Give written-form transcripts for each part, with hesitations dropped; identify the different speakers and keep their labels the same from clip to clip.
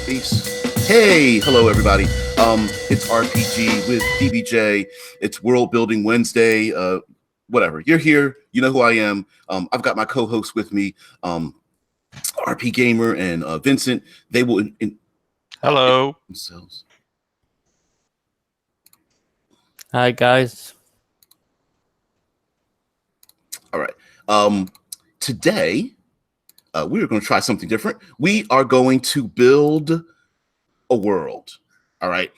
Speaker 1: Peace. Hey, hello everybody. It's RPG with DBJ. It's World Building Wednesday. Whatever. You're here. You know who I am. I've got my co-hosts with me, RP Gamer and Vincent. They will
Speaker 2: Hello.
Speaker 1: themselves.
Speaker 3: Hi guys.
Speaker 1: All right. Today we are going to try something different. We are going to build a world. All right.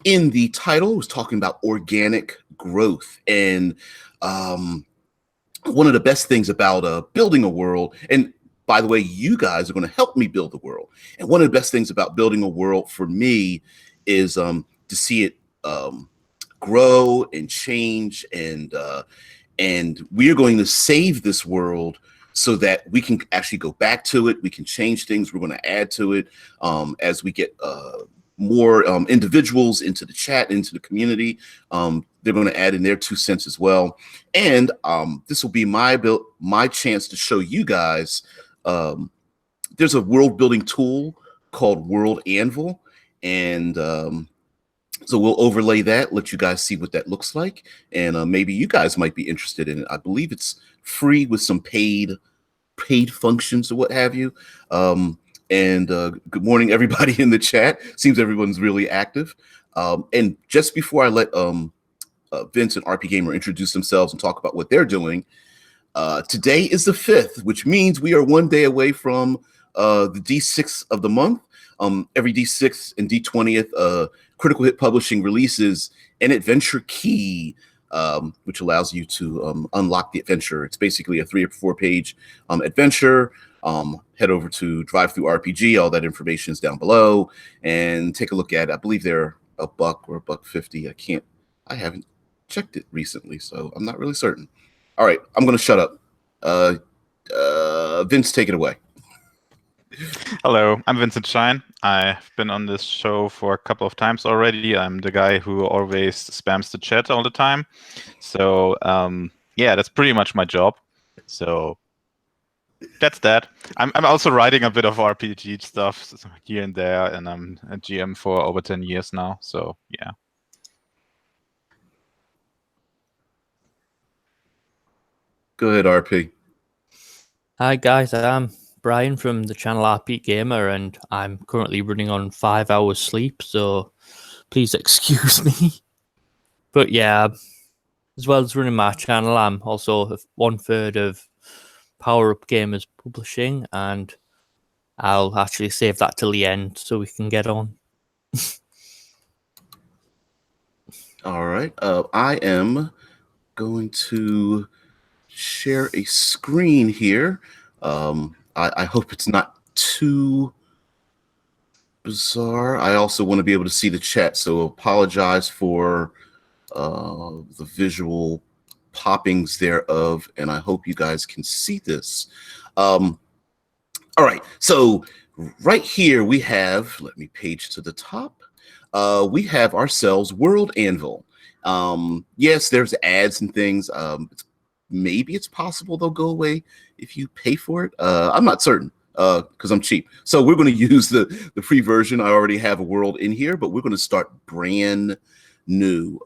Speaker 1: In the title, it was talking about organic growth, and one of the best things about building a world, and by the way, you guys are going to help me build the world. And one of the best things about building a world for me is to see it grow and change, and we are going to save this world so that we can actually go back to it. We can change things. We're going to add to it as we get more individuals into the chat, into the community. They're going to add in their 2 cents as well. And this will be my chance to show you guys. There's a world building tool called World Anvil. And so we'll overlay that, let you guys see what that looks like. And maybe you guys might be interested in it. I believe it's free with some paid functions or what have you. Good morning, everybody in the chat. Seems everyone's really active. And just before I let Vince and RP Gamer introduce themselves and talk about what they're doing, today is the 5th, which means we are one day away from the D6 of the month. Every D6 and D20th, Critical Hit Publishing releases an adventure key, which allows you to unlock the adventure. It's basically a 3 or 4 page adventure. Head over to DriveThruRPG. All that information is down below, and take a look at it. I believe they're $1 or $1.50. I haven't checked it recently, so I'm not really certain. All right, I'm going to shut up. Vince, take it away.
Speaker 2: Hello, I'm Vincent Shine. I've been on this show for a couple of times already. I'm the guy who always spams the chat all the time. So yeah, that's pretty much my job. So that's that. I'm also writing a bit of RPG stuff here and there, and I'm a GM for over 10 years now. So yeah.
Speaker 1: Go ahead, RP.
Speaker 3: Hi guys, I'm Brian from the channel RP Gamer, and I'm currently running on 5 hours sleep, so please excuse me. But yeah, as well as running my channel, I'm also 1/3 of Power Up Gamers Publishing, and I'll actually save that till the end so we can get on.
Speaker 1: All right. I am going to share a screen here. I hope it's not too bizarre. I also want to be able to see the chat, so apologize for the visual poppings thereof, and I hope you guys can see this. All right, so right here we have, let me page to the top, we have ourselves World Anvil. Yes, there's ads and things. Maybe it's possible they'll go away if you pay for it. I'm not certain because I'm cheap. So we're going to use the free version. I already have a world in here, but we're going to start brand new.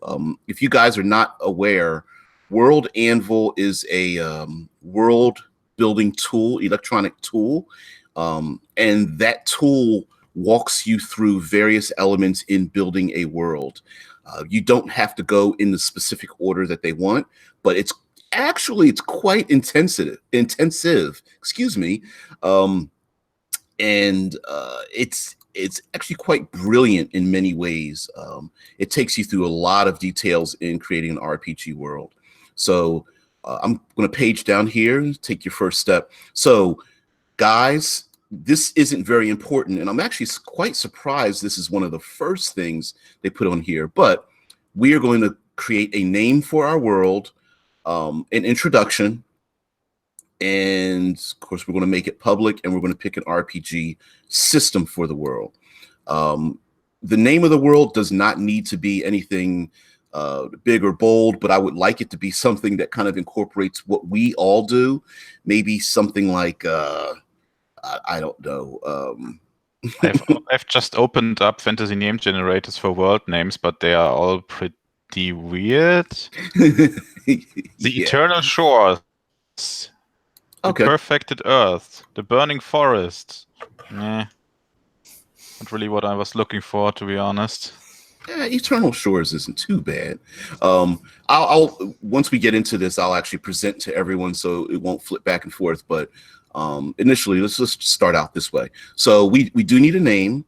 Speaker 1: If you guys are not aware, World Anvil is a world building tool, electronic tool, and that tool walks you through various elements in building a world. You don't have to go in the specific order that they want, but it's quite intensive, excuse me. It's actually quite brilliant in many ways. It takes you through a lot of details in creating an RPG world. So I'm going to page down here and take your first step. So guys, this isn't very important, and I'm actually quite surprised this is one of the first things they put on here, but we are going to create a name for our world, an introduction, and of course we're going to make it public, and we're going to pick an RPG system for the world. The name of the world does not need to be anything big or bold, but I would like it to be something that kind of incorporates what we all do. Maybe something like I don't know,
Speaker 2: I've just opened up fantasy name generators for world names, but they are all pretty weird. The
Speaker 1: Yeah.
Speaker 2: Eternal Shores, the
Speaker 1: Okay.
Speaker 2: Perfected Earth, the Burning Forest. Nah, not really what I was looking for, to be honest.
Speaker 1: Yeah, Eternal Shores isn't too bad. I'll once we get into this, I'll actually present to everyone so it won't flip back and forth. But initially, let's just start out this way. So we do need a name.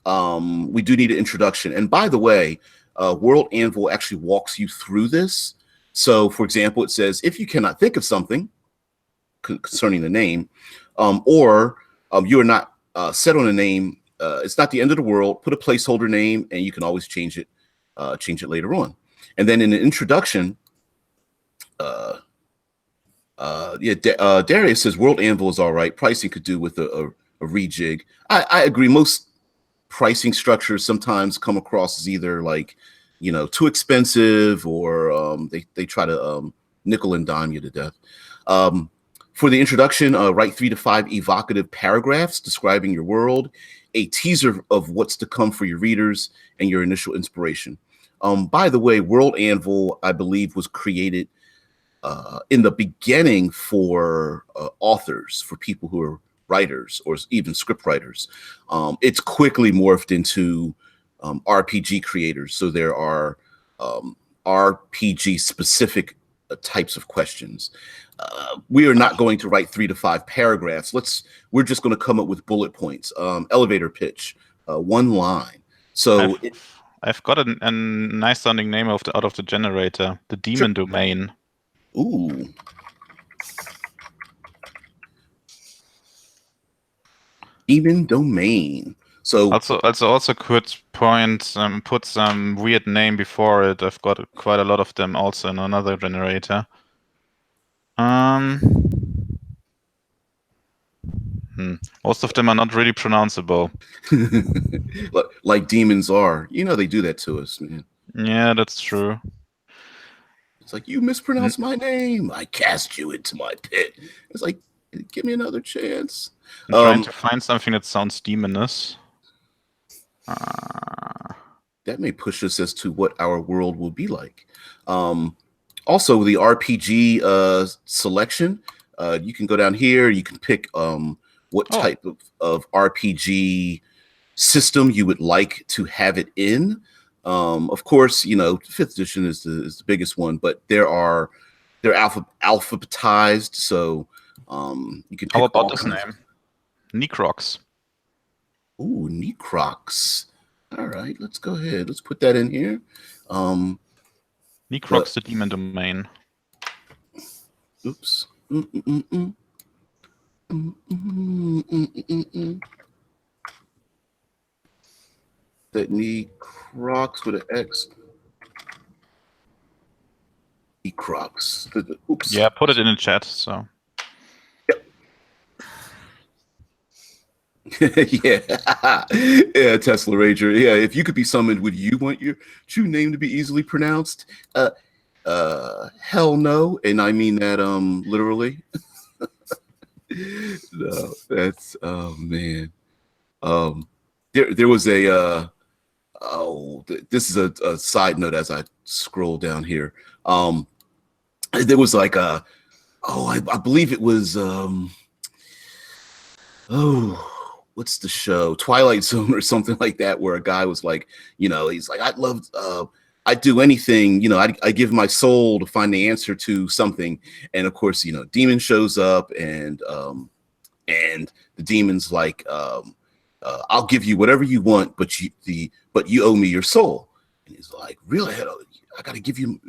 Speaker 1: We do need an introduction. And by the way, World Anvil actually walks you through this. So, for example, it says if you cannot think of something concerning the name, or you are not set on a name. It's not the end of the world. Put a placeholder name, and you can always change it later on. And then in the introduction, Darius says World Anvil is all right. Pricing could do with a rejig. I agree. Most pricing structures sometimes come across as either like, too expensive, or they try to nickel and dime you to death. For the introduction, write 3 to 5 evocative paragraphs describing your world, a teaser of what's to come for your readers, and your initial inspiration. By the way, World Anvil, I believe, was created in the beginning for authors, for people who are writers or even script writers. It's quickly morphed into RPG creators. So there are RPG specific types of questions. We are not going to write 3 to 5 paragraphs. We're just going to come up with bullet points. Elevator pitch, 1 line. So
Speaker 2: I've got a nice sounding name out of the generator, the Demon Domain.
Speaker 1: Ooh. Demon Domain. So
Speaker 2: also could put some weird name before it. I've got quite a lot of them also in another generator. Most of them are not really pronounceable.
Speaker 1: Like demons are. They do that to us, man.
Speaker 2: Yeah, that's true.
Speaker 1: It's like, you mispronounced my name. I cast you into my pit. It's like, give me another chance.
Speaker 2: I'm trying to find something that sounds demonous.
Speaker 1: That may push us as to what our world will be like. Also, the RPG selection, you can go down here. You can pick what type of RPG system you would like to have it in. Of course, 5th edition is the biggest one, but they're alphabetized, so you can pick.
Speaker 2: How about this name? Necrox.
Speaker 1: Ooh, Necrox. All right, let's go ahead. Let's put that in here.
Speaker 2: Necrox, the Demon Domain.
Speaker 1: Oops. That Necrox with an X. Necrox. Oops.
Speaker 2: Yeah, put it in the chat. So.
Speaker 1: Yeah, Tesla Rager. Yeah, if you could be summoned, would you want your true name to be easily pronounced? Hell no, and I mean that literally. No, that's man. There was a this is a side note as I scroll down here. There was like I believe it was what's the show? Twilight Zone or something like that, where a guy was like, he's like, I'd do anything, I give my soul to find the answer to something. And of course, demon shows up, and the demon's like, I'll give you whatever you want, but you owe me your soul. And he's like, really? I got to give you,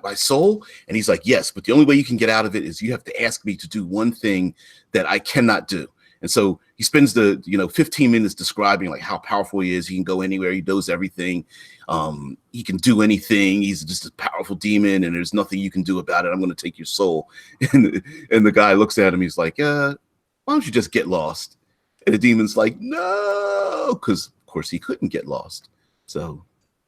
Speaker 1: my soul? And he's like, yes, but the only way you can get out of it is you have to ask me to do one thing that I cannot do. And so he spends the 15 minutes describing like how powerful he is. He can go anywhere. He does everything. He can do anything. He's just a powerful demon, and there's nothing you can do about it. I'm going to take your soul. And the guy looks at him. He's like, why don't you just get lost? And the demon's like, no, because of course he couldn't get lost. So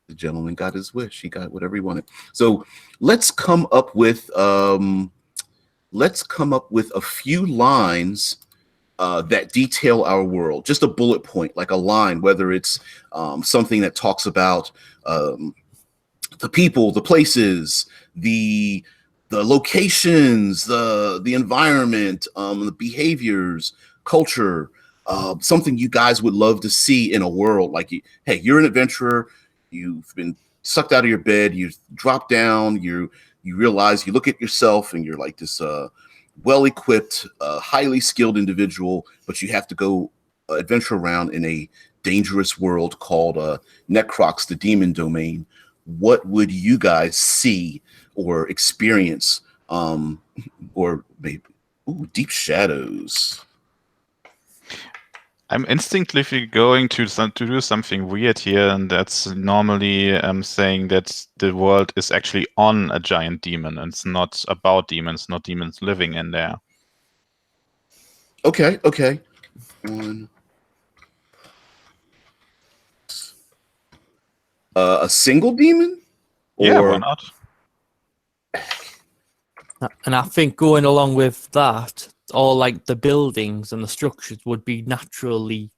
Speaker 1: the gentleman got his wish. He got whatever he wanted. So let's come up with a few lines that detail our world. Just a bullet point, like a line, whether it's something that talks about the people, the places, the locations, the environment, the behaviors, culture, something you guys would love to see in a world. Like, hey, you're an adventurer, you've been sucked out of your bed, you drop down, you realize, you look at yourself and you're like this well-equipped, highly skilled individual, but you have to go adventure around in a dangerous world called Necrox, the demon domain. What would you guys see or experience? Or maybe, deep shadows.
Speaker 2: I'm instinctively going to do something weird here, and that's normally saying that the world is actually on a giant demon, and it's not about demons, not demons living in there.
Speaker 1: Okay. One. A single demon?
Speaker 2: Yeah, why not?
Speaker 3: And I think going along with that, all like the buildings and the structures would be naturally,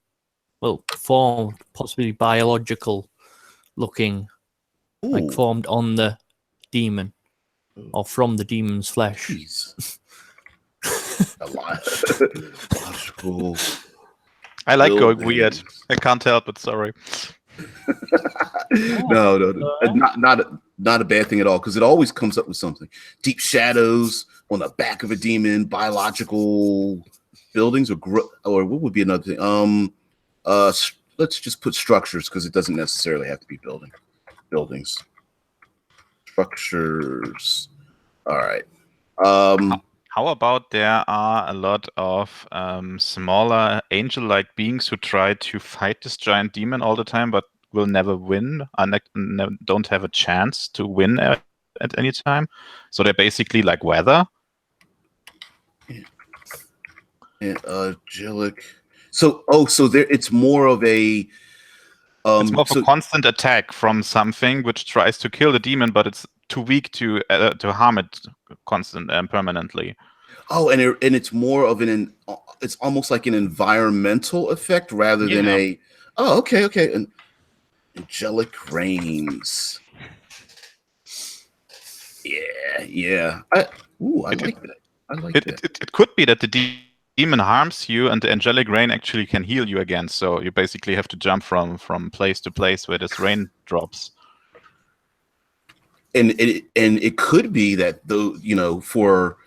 Speaker 3: well, formed, possibly biological looking, like formed on the demon or from the demon's flesh.
Speaker 1: Jeez. A lot. Logical.
Speaker 2: I like going weird. I can't help it. Sorry.
Speaker 1: No, not a bad thing at all, because it always comes up with something. Deep shadows on the back of a demon, biological buildings, or what would be another thing? Let's just put structures, because it doesn't necessarily have to be buildings. Structures. All right.
Speaker 2: How about there are a lot of smaller angel-like beings who try to fight this giant demon all the time, but will never win and don't have a chance to win at any time? So they're basically like weather.
Speaker 1: And angelic. So there, it's more of a.
Speaker 2: It's more of a constant attack from something which tries to kill the demon, but it's too weak to harm it permanently.
Speaker 1: Oh, and it's more of it's almost like an environmental effect rather than a. Oh, okay. And angelic rains. Yeah. I like that.
Speaker 2: It could be that the demon harms you, and the angelic rain actually can heal you again. So you basically have to jump from place to place where this rain drops.
Speaker 1: And it could be that, though, for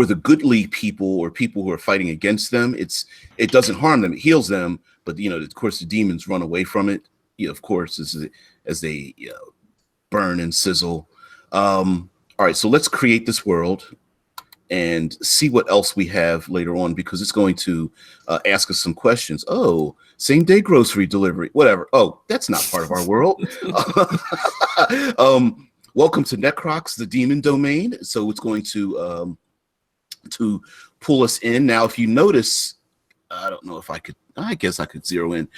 Speaker 1: the goodly people or people who are fighting against them, it doesn't harm them, it heals them. But of course, the demons run away from it. Of course, as they burn and sizzle. All right, so let's create this world and see what else we have later on, because it's going to ask us some questions. Oh, same day grocery delivery, whatever. Oh, that's not part of our world. Welcome to Necrox, the demon domain. So it's going to pull us in. Now, if you notice, I don't know if I guess I could zero in.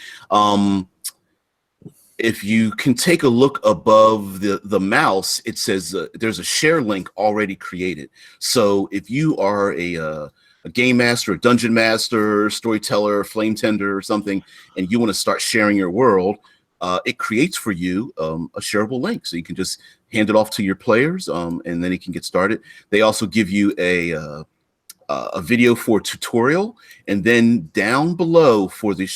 Speaker 1: If you can take a look above the mouse, it says there's a share link already created. So if you are a game master, a dungeon master, storyteller, flame tender or something, and you want to start sharing your world, it creates for you a shareable link. So you can just hand it off to your players, and then it can get started. They also give you a video for tutorial, and then down below for the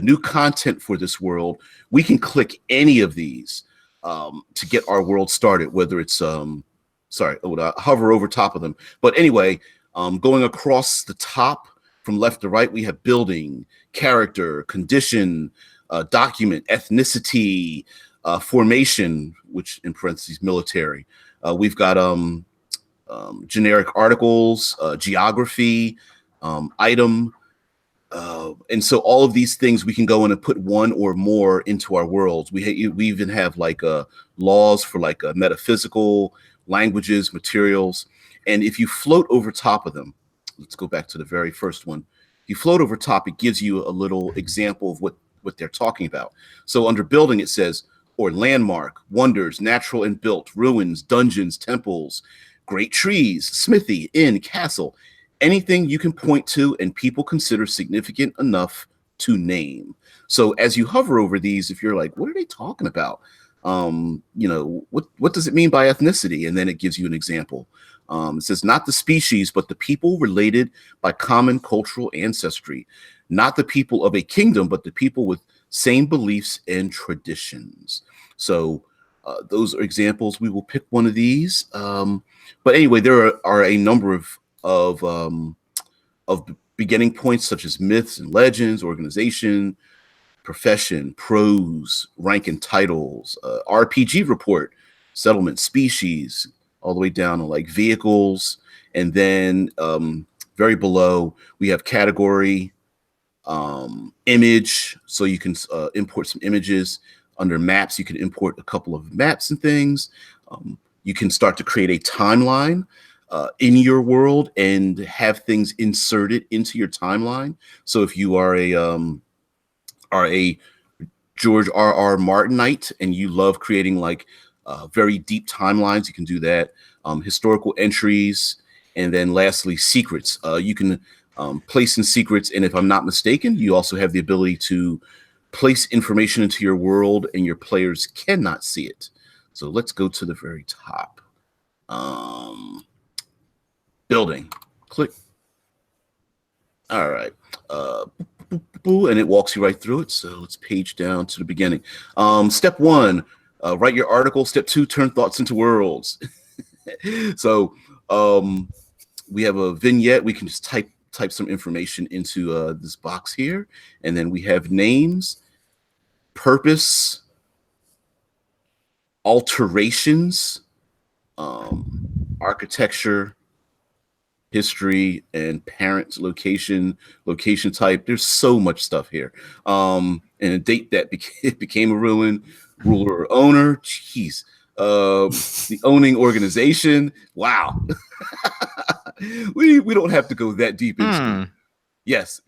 Speaker 1: new content for this world, we can click any of these to get our world started, whether it's hover over top of them. But anyway, going across the top from left to right, we have building, character, condition, document, ethnicity, formation, which in parentheses military. We've got generic articles, geography, item. And so all of these things, we can go in and put one or more into our worlds. We even have like laws for like metaphysical, languages, materials. And if you float over top of them, let's go back to the very first one. If you float over top, it gives you a little example of what they're talking about. So under building, it says, or landmark, wonders, natural and built, ruins, dungeons, temples, great trees, smithy, inn, castle. anything you can point to and people consider significant enough to name. So as you hover over these, if you're like, what are they talking about? What does it mean by ethnicity? And then it gives you an example. It says not the species, but the people related by common cultural ancestry, not the people of a kingdom, but the people with same beliefs and traditions. So those are examples. We will pick one of these. But anyway, there are a number of beginning points such as myths and legends, organization, profession, prose, rank and titles, RPG report, settlement, species, all the way down to like vehicles. And then very below, we have category, image. So you can import some images. Under maps, you can import a couple of maps and things. You can start to create a timeline in your world and have things inserted into your timeline. So if you are a George R.R. Martinite and you love creating like very deep timelines, you can do that. Historical entries, and then lastly, secrets. You can place in secrets, and if I'm not mistaken, you also have the ability to place information into your world and your players cannot see it. So let's go to the very top. Building, click. All right. And it walks you right through it. So let's page down to the beginning. Step 1, write your article. Step 2, turn thoughts into worlds. So we have a vignette. We can just type some information into this box here. And then we have names, purpose, alterations, architecture, history, and parents, location type. There's so much stuff here. And a date that became a ruin, ruler or owner. Jeez. The owning organization. Wow. we don't have to go that deep into it. Yes.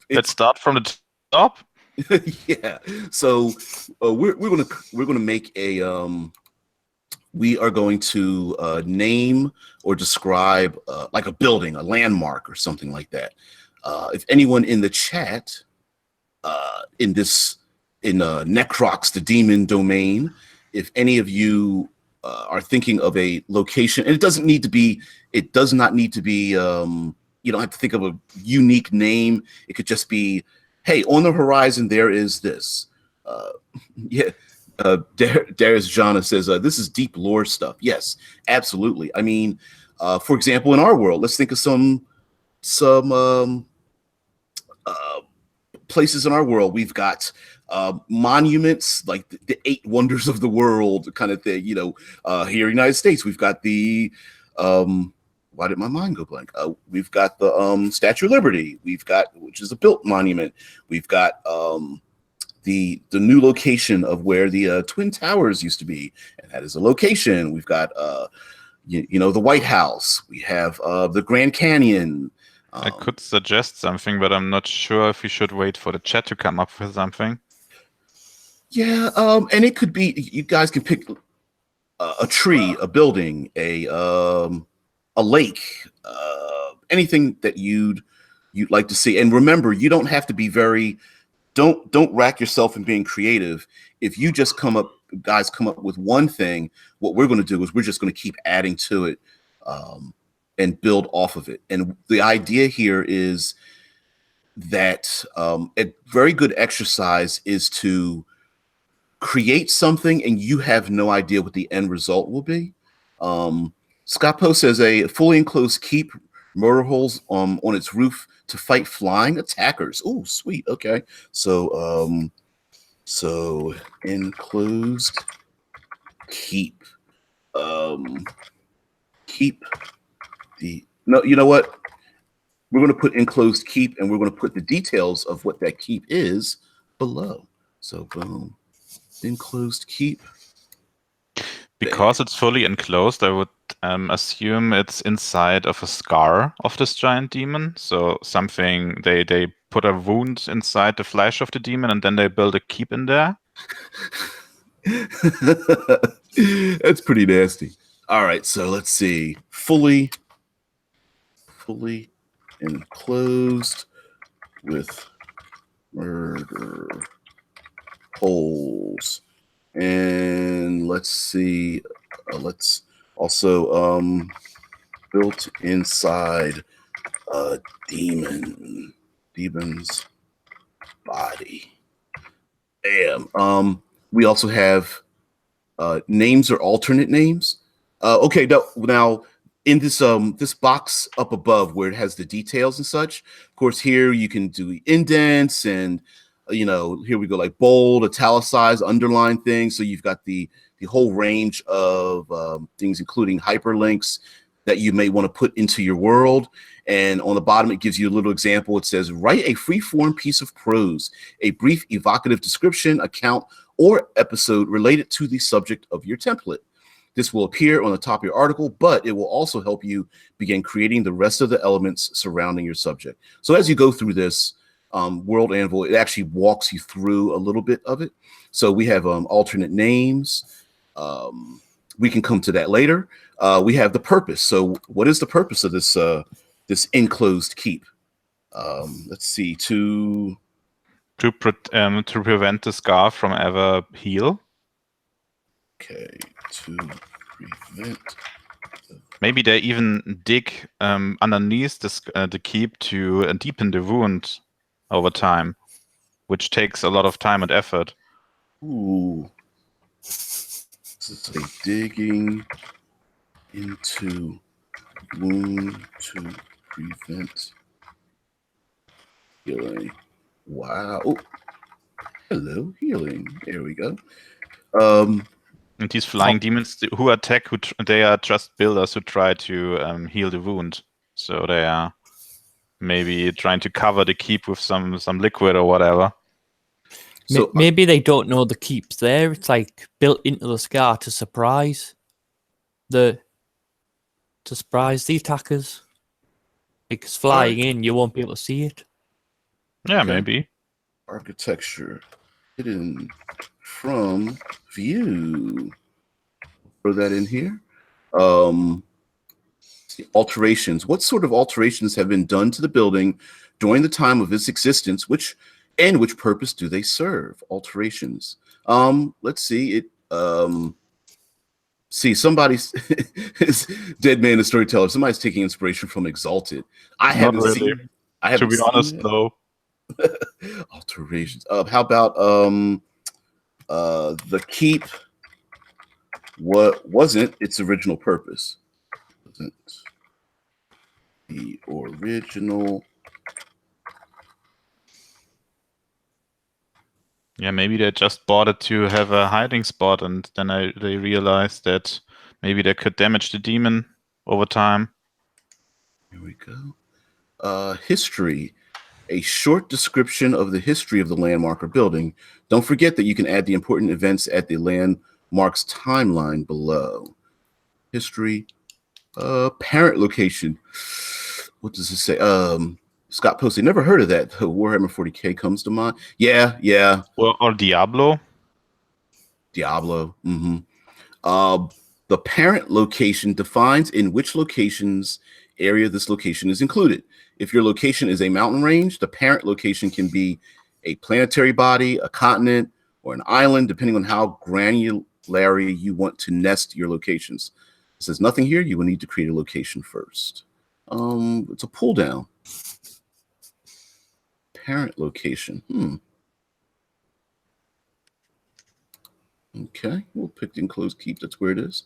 Speaker 2: Let's start from the top.
Speaker 1: Yeah. So we're gonna make a we are going to name or describe like a building, a landmark, or something like that. If anyone in the chat in Necrox, the demon domain, if any of you are thinking of a location, and it does not need to be. You don't have to think of a unique name. It could just be, hey, on the horizon there is this. Yeah. Darius Jana says this is deep lore stuff. Yes, absolutely. I mean, for example, in our world, let's think of some places in our world. We've got monuments like the 8 wonders of the world kind of thing. Here in the United States, we've got the why did my mind go blank? We've got the Statue of Liberty. We've got, which is a built monument. We've got the new location of where the Twin Towers used to be, and that is a location. We've got the White House. We have the Grand Canyon.
Speaker 2: I could suggest something, but I'm not sure if we should wait for the chat to come up with something.
Speaker 1: Yeah, and it could be, you guys can pick a tree, a building, a lake, anything that you'd like to see. And remember, you don't have to be don't rack yourself in being creative. If you just come up with one thing, what we're going to do is we're just going to keep adding to it and build off of it. And the idea here is that a very good exercise is to create something and you have no idea what the end result will be. Scott Poe says a fully enclosed keep, murder holes on its roof to fight flying attackers. Oh, sweet. Okay. So enclosed keep. Keep the no, you know what? We're going to put enclosed keep and we're going to put the details of what that keep is below. So boom. Enclosed keep.
Speaker 2: Because it's fully enclosed, I would assume it's inside of a scar of this giant demon. So something, they put a wound inside the flesh of the demon and then they build a keep in there.
Speaker 1: That's pretty nasty. All right, so let's see. Fully enclosed with murder holes. And let's see, let's also built inside a demon's body. Damn. We also have names or alternate names. Okay, now in this box up above where it has the details and such, of course, here you can do indents and here we go, like bold, italicized, underline things. So you've got the whole range of things, including hyperlinks that you may want to put into your world. And on the bottom, it gives you a little example. It says, write a free-form piece of prose, a brief evocative description, account, or episode related to the subject of your template. This will appear on the top of your article, but it will also help you begin creating the rest of the elements surrounding your subject. So as you go through this World Anvil, it actually walks you through a little bit of it. So we have alternate names. We can come to that later. We have the purpose. So what is the purpose of this this enclosed keep? Let's see. To
Speaker 2: prevent the scar from ever heal.
Speaker 1: Okay, to prevent.
Speaker 2: Maybe they even dig underneath the keep to deepen the wound over time, which takes a lot of time and effort.
Speaker 1: Ooh. This is a digging into wound to prevent healing. Wow. Oh, hello, healing. There we go.
Speaker 2: And these flying demons who attack, they are just builders who try to heal the wound. So they are maybe trying to cover the keep with some liquid or whatever.
Speaker 3: So maybe they don't know the keep's there. It's like built into the scar to surprise the attackers. Because flying in, you won't be able to see it.
Speaker 2: Yeah,
Speaker 1: okay.
Speaker 2: Maybe.
Speaker 1: Architecture hidden from view. Throw that in here. Alterations. What sort of alterations have been done to the building during the time of its existence? Which purpose do they serve? Alterations. Let's see. It see, somebody's Dead Man the Storyteller. Somebody's taking inspiration from Exalted. I haven't
Speaker 2: really.
Speaker 1: seen. I haven't
Speaker 2: to be honest, though.
Speaker 1: Alterations. How about the keep? What wasn't its original purpose? Wasn't the original?
Speaker 2: Yeah, maybe they just bought it to have a hiding spot, and then they realized that maybe they could damage the demon over time.
Speaker 1: Here we go. History. A short description of the history of the landmark or building. Don't forget that you can add the important events at the landmark's timeline below. History. Parent location. What does it say? Scott posted, never heard of that. Warhammer 40K comes to mind. Yeah.
Speaker 2: Or Diablo.
Speaker 1: Mm-hmm. The parent location defines in which locations area this location is included. If your location is a mountain range, the parent location can be a planetary body, a continent, or an island, depending on how granular you want to nest your locations. It says nothing here. You will need to create a location first. It's a pull down. Parent location. Okay, we'll pick the enclosed keep. That's where it is.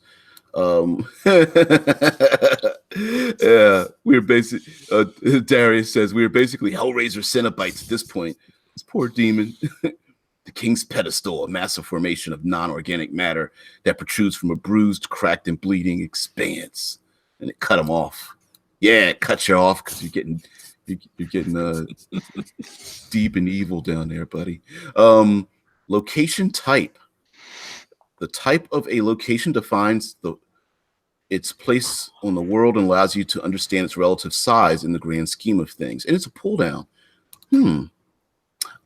Speaker 1: Yeah, we're basically. Darius says we're basically Hellraiser Cenobites at this point. This poor demon. The king's pedestal, a massive formation of non-organic matter that protrudes from a bruised, cracked, and bleeding expanse, and it cut him off. Yeah, it cuts you off because you're getting deep and evil down there, buddy. Location type. The type of a location defines its place on the world and allows you to understand its relative size in the grand scheme of things. And it's a pull down.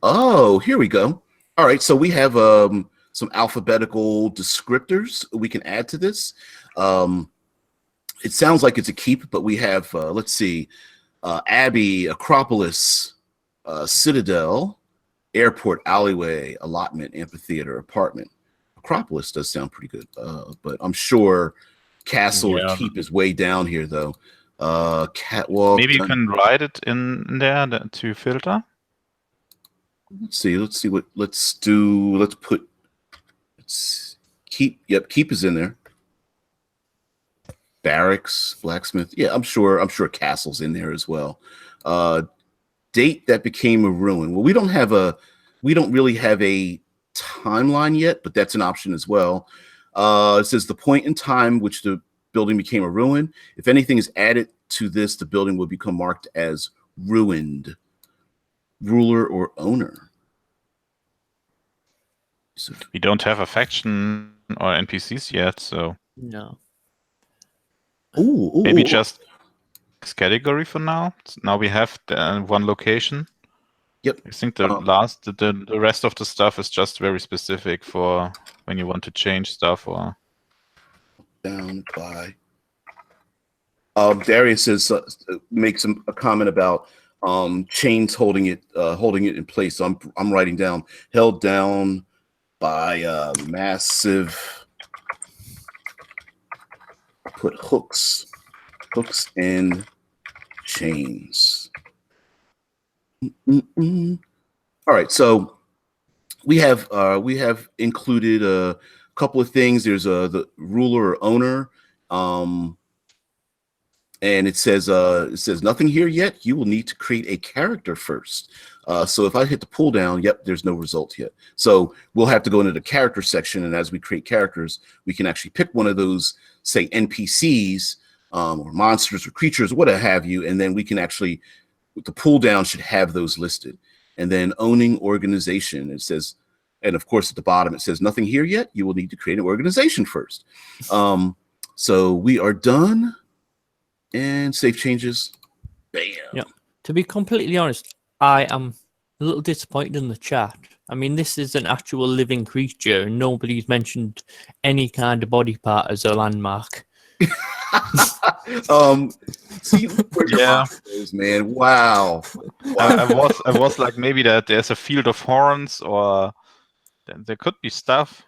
Speaker 1: Oh, here we go. All right, so we have some alphabetical descriptors we can add to this. It sounds like it's a keep, but we have, let's see, Abbey, Acropolis, Citadel, Airport, Alleyway, Allotment, Amphitheater, Apartment. Acropolis does sound pretty good, but I'm sure Castle or Keep is way down here, though. Catwalk.
Speaker 2: Maybe you can write it in there to filter.
Speaker 1: Let's see what. Let's put. Keep. Yep, Keep is in there. Barracks, Blacksmith. Yeah, I'm sure Castle's in there as well. Date that became a ruin. Well, we don't really have a timeline yet, but that's an option as well. It says the point in time which the building became a ruin. If anything is added to this, the building will become marked as ruined. Ruler or owner. So
Speaker 2: we don't have a faction or NPCs yet, so
Speaker 3: no.
Speaker 2: Maybe just category for now. Now we have one location.
Speaker 1: Yep.
Speaker 2: I think the rest of the stuff is just very specific for when you want to change stuff or
Speaker 1: down by. Darius says makes a comment about chains holding it in place. So I'm writing down held down by massive. Put hooks and chains. All right, so we have included a couple of things. There's the ruler or owner, and it says nothing here yet. You will need to create a character first. So if I hit the pull down, yep, there's no result yet. So we'll have to go into the character section, and as we create characters, we can actually pick one of those, say NPCs or monsters or creatures, what have you, and then we can actually, the pull down should have those listed. And then owning organization, it says, and of course at the bottom it says nothing here yet. You will need to create an organization first. So we are done, and save changes. Bam.
Speaker 3: Yeah. To be completely honest, I am a little disappointed in the chat. I mean, this is an actual living creature, and nobody's mentioned any kind of body part as a landmark.
Speaker 1: See where your mind is, man. Wow.
Speaker 2: I was like, maybe that there's a field of horns, or there could be stuff.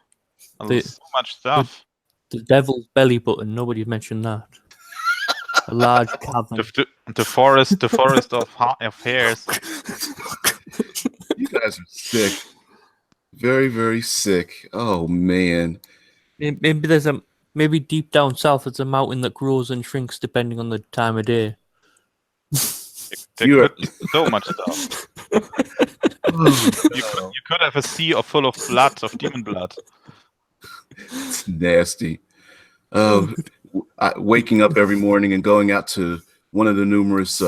Speaker 2: There's so much stuff.
Speaker 3: The devil's belly button. Nobody mentioned that. A large cavern.
Speaker 2: The forest of hairs.
Speaker 1: You guys are sick. Very, very sick. Oh man.
Speaker 3: Maybe deep down south it's a mountain that grows and shrinks depending on the time of day.
Speaker 2: There could be so much stuff. You could have a sea full of blood, of demon blood.
Speaker 1: It's nasty. Waking up every morning and going out to one of the numerous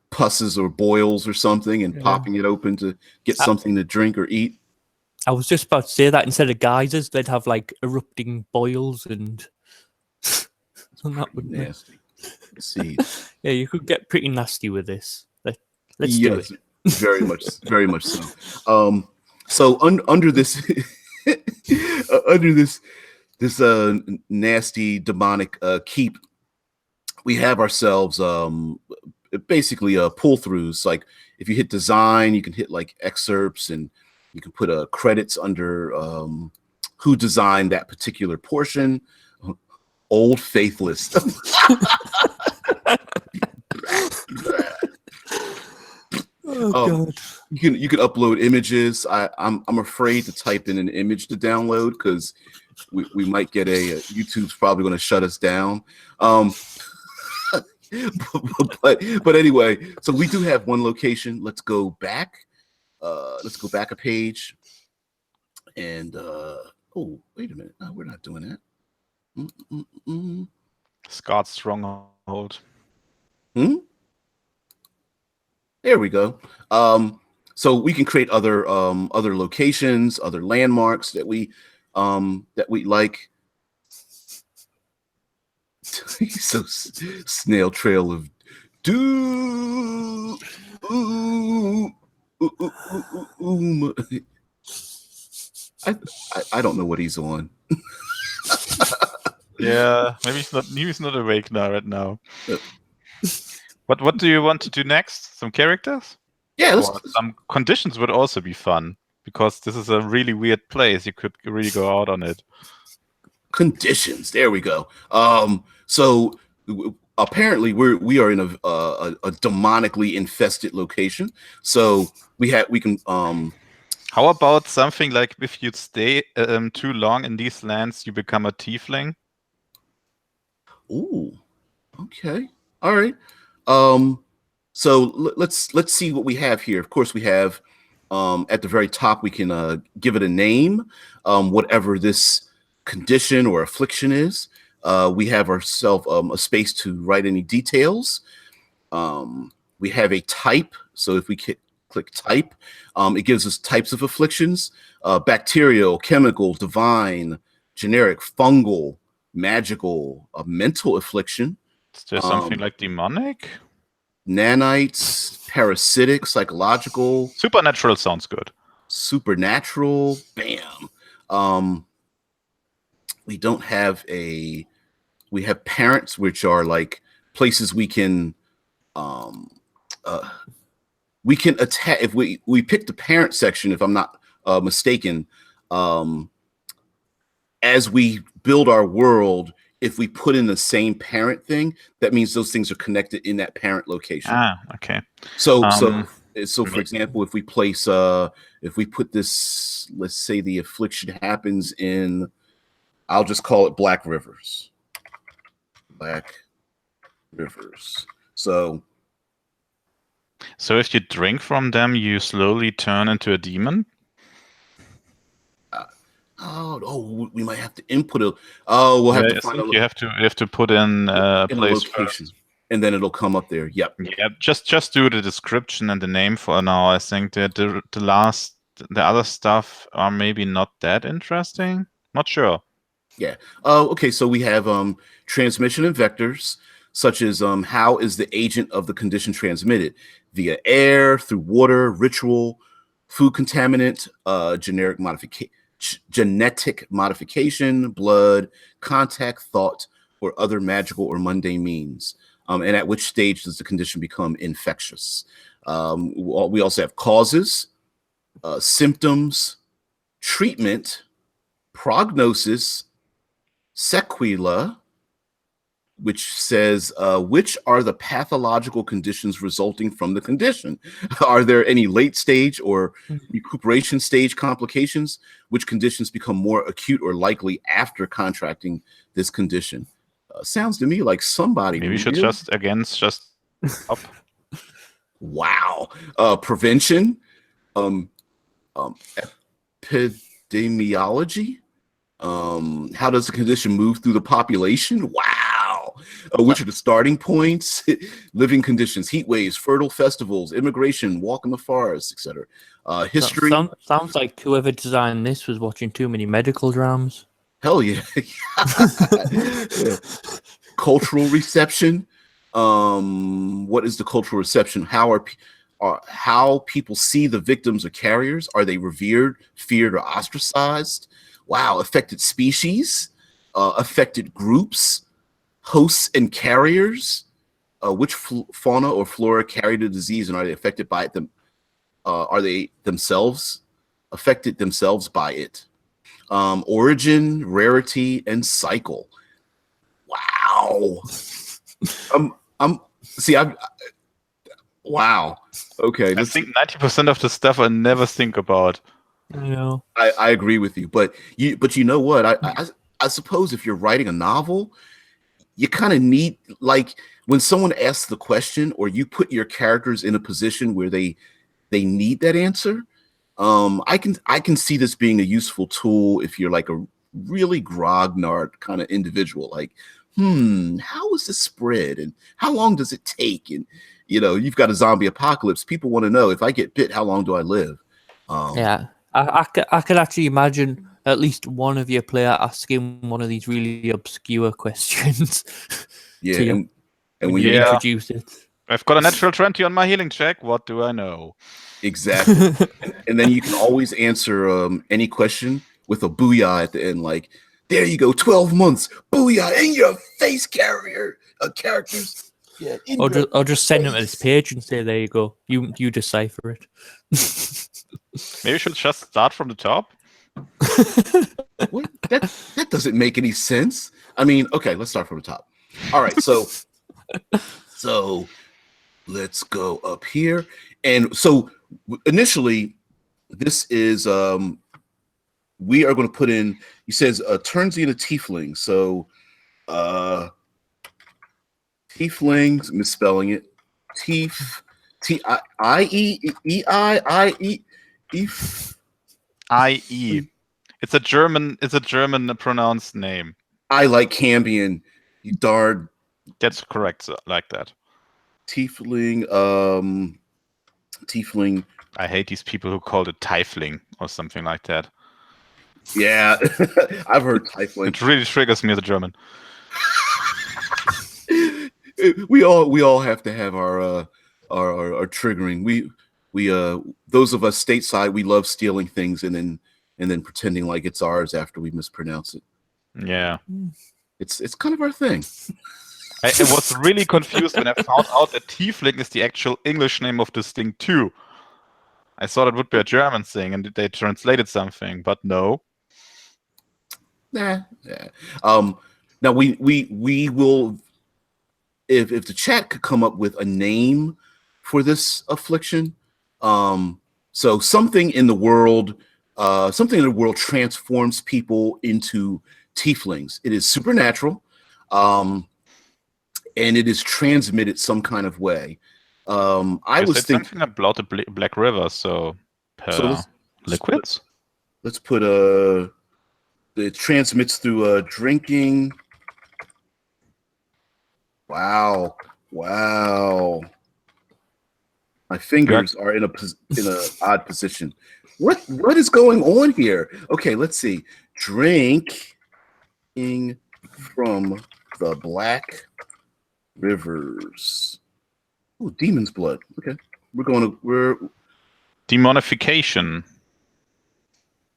Speaker 1: pusses or boils or something and popping it open to get something to drink or eat.
Speaker 3: I was just about to say that instead of geysers, they'd have like erupting boils and that would be
Speaker 1: nasty. Let's see.
Speaker 3: Yeah, you could get pretty nasty with this. Let's do it.
Speaker 1: Very much so. So under this this nasty demonic keep, we have ourselves basically pull throughs. Like if you hit design, you can hit like excerpts, and you can put credits under who designed that particular portion. Old Faithless.
Speaker 3: God.
Speaker 1: You can upload images. I'm afraid to type in an image to download because we might get YouTube's probably going to shut us down. But anyway, so we do have one location. Let's go back. Let's go back a page. And oh, wait a minute. No, we're not doing that.
Speaker 2: Scott's stronghold.
Speaker 1: There we go. So we can create other locations, other landmarks that we like. So snail trail of doom. I don't know what he's on.
Speaker 2: Yeah, maybe he's not awake now. Right now. What do you want to do next? Some characters?
Speaker 1: Yeah,
Speaker 2: Or some conditions would also be fun, because this is a really weird place. You could really go out on it.
Speaker 1: conditions. There we go. So apparently we are in a demonically infested location. So we can
Speaker 2: How about something like if you stay too long in these lands, you become a tiefling?
Speaker 1: Ooh, okay, all right. So let's see what we have here. Of course, we have at the very top we can give it a name, whatever this condition or affliction is. We have ourselves a space to write any details. We have a type. So if we click type, it gives us types of afflictions: bacterial, chemical, divine, generic, fungal, magical, a mental affliction.
Speaker 2: Is there something like demonic?
Speaker 1: Nanites, parasitic, psychological.
Speaker 2: Supernatural sounds good.
Speaker 1: Supernatural, bam. We don't have we have parents, which are like places we can attack. If we pick the parent section, if I'm not mistaken, as we build our world, if we put in the same parent thing, that means those things are connected in that parent location.
Speaker 2: Okay.
Speaker 1: So for example, if we place if we put this, let's say the affliction happens in, I'll just call it Black Rivers. Black Rivers. So
Speaker 2: if you drink from them, you slowly turn into a demon?
Speaker 1: Oh, we might have to input a. Oh, we'll have to find
Speaker 2: you have to put in a place
Speaker 1: location,
Speaker 2: first.
Speaker 1: and then it'll come up there. Yep.
Speaker 2: Yeah, just do the description and the name for now. I think that the other stuff are maybe not that interesting. Not sure.
Speaker 1: Yeah. Okay. So we have transmission and vectors, such as how is the agent of the condition transmitted? Via air, through water, ritual, food contaminant, genetic modification, blood, contact, thought, or other magical or mundane means. And at which stage does the condition become infectious? We also have causes, symptoms, treatment, prognosis, sequela, which says which are the pathological conditions resulting from the condition. Are there any late stage or recuperation stage complications? Which conditions become more acute or likely after contracting this condition? Sounds to me like somebody
Speaker 2: maybe should just up.
Speaker 1: Wow. Prevention, epidemiology. How does the condition move through the population? Wow. Which are the starting points? Living conditions, heat waves, fertile festivals, immigration, walk in the forest, etc. History.
Speaker 3: Sounds like whoever designed this was watching too many medical dramas.
Speaker 1: Hell yeah. Yeah. Cultural reception. What is the cultural reception? How people see the victims or carriers? Are they revered, feared, or ostracized? Wow. Affected species, affected groups, hosts and carriers. Which fauna or flora carry the disease, and are they affected by it? Are they themselves affected themselves by it? Origin, rarity, and cycle. Wow. Wow. Okay.
Speaker 2: I think 90% of the stuff I never think about.
Speaker 3: I know.
Speaker 1: I agree with you, but you know what? I suppose if you're writing a novel, you kind of need, like, when someone asks the question or you put your characters in a position where they need that answer. I can see this being a useful tool if you're like a really grognard kind of individual. Like, how is this spread, and how long does it take? And you've got a zombie apocalypse. People want to know, if I get bit, how long do I live?
Speaker 3: Yeah, I could actually imagine at least one of your player asking one of these really obscure questions.
Speaker 1: Yeah,
Speaker 3: and when you introduce it.
Speaker 2: I've got a natural 20 on my healing check. What do I know?
Speaker 1: Exactly. and then you can always answer any question with a booyah at the end, like, there you go, 12 months, booyah, in your face, characters. Yeah,
Speaker 3: Or just send him to this page and say, there you go. You decipher it.
Speaker 2: Maybe we should just start from the top.
Speaker 1: What? That doesn't make any sense. I mean, okay, let's start from the top. All right, so let's go up here. And so initially, this is we are going to put in. He says turns into tiefling. So tieflings, misspelling it. Tief, Tief.
Speaker 2: I.E. It's a German pronounced name.
Speaker 1: I like Cambion. You darn.
Speaker 2: That's correct, like that.
Speaker 1: Tiefling. Tiefling.
Speaker 2: I hate these people who call it Tiefling or something like that.
Speaker 1: Yeah, I've heard Tiefling.
Speaker 2: It really triggers me as a German.
Speaker 1: We all have to have our triggering. We those of us stateside, we love stealing things and then pretending like it's ours after we mispronounce it.
Speaker 2: Yeah,
Speaker 1: it's kind of our thing.
Speaker 2: I was really confused when I found out that Tiefling is the actual English name of this thing too. I thought it would be a German thing and they translated something, but no.
Speaker 1: Nah. Yeah. Now we will, if the chat could come up with a name for this affliction. So something in the world transforms people into tieflings. It is supernatural, and it is transmitted some kind of way. I was thinking
Speaker 2: something about the Black River, so liquids.
Speaker 1: Let's put it transmits through drinking. Wow. My fingers are in a odd position. What is going on here? Okay, let's see. Drinking from the Black Rivers. Oh, demon's blood. Okay, we're
Speaker 2: Demonification.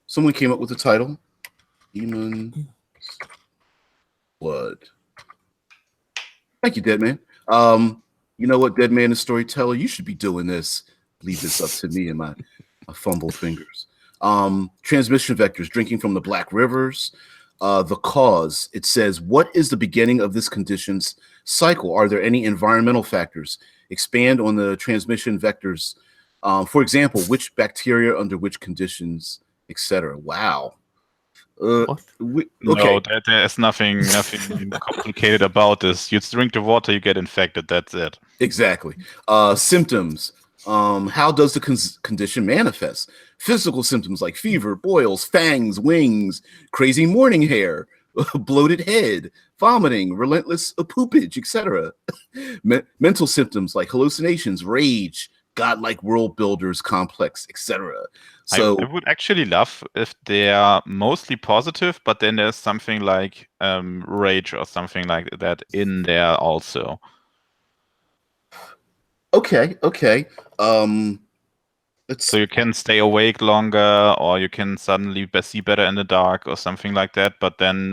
Speaker 1: Someone came up with the title. Demon's blood. Thank you, Dead Man. You know what, Dead Man and Storyteller, you should be doing this. Leave this up to me and my fumbled fingers. Transmission vectors, drinking from the Black Rivers. The cause, it says, what is the beginning of this condition's cycle? Are there any environmental factors? Expand on the transmission vectors. For example, which bacteria under which conditions, etc. Wow. Okay.
Speaker 2: No, there's nothing complicated about this. You drink the water, you get infected. That's it.
Speaker 1: Exactly. Symptoms. How does the condition manifest? Physical symptoms like fever, boils, fangs, wings, crazy morning hair, bloated head, vomiting, relentless poopage, etc. Mental symptoms like hallucinations, rage, godlike world builders complex, etc. So
Speaker 2: I would actually love if they are mostly positive, but then there's something like rage or something like that in there also.
Speaker 1: Okay.
Speaker 2: So you can stay awake longer, or you can suddenly see better in the dark, or something like that. But then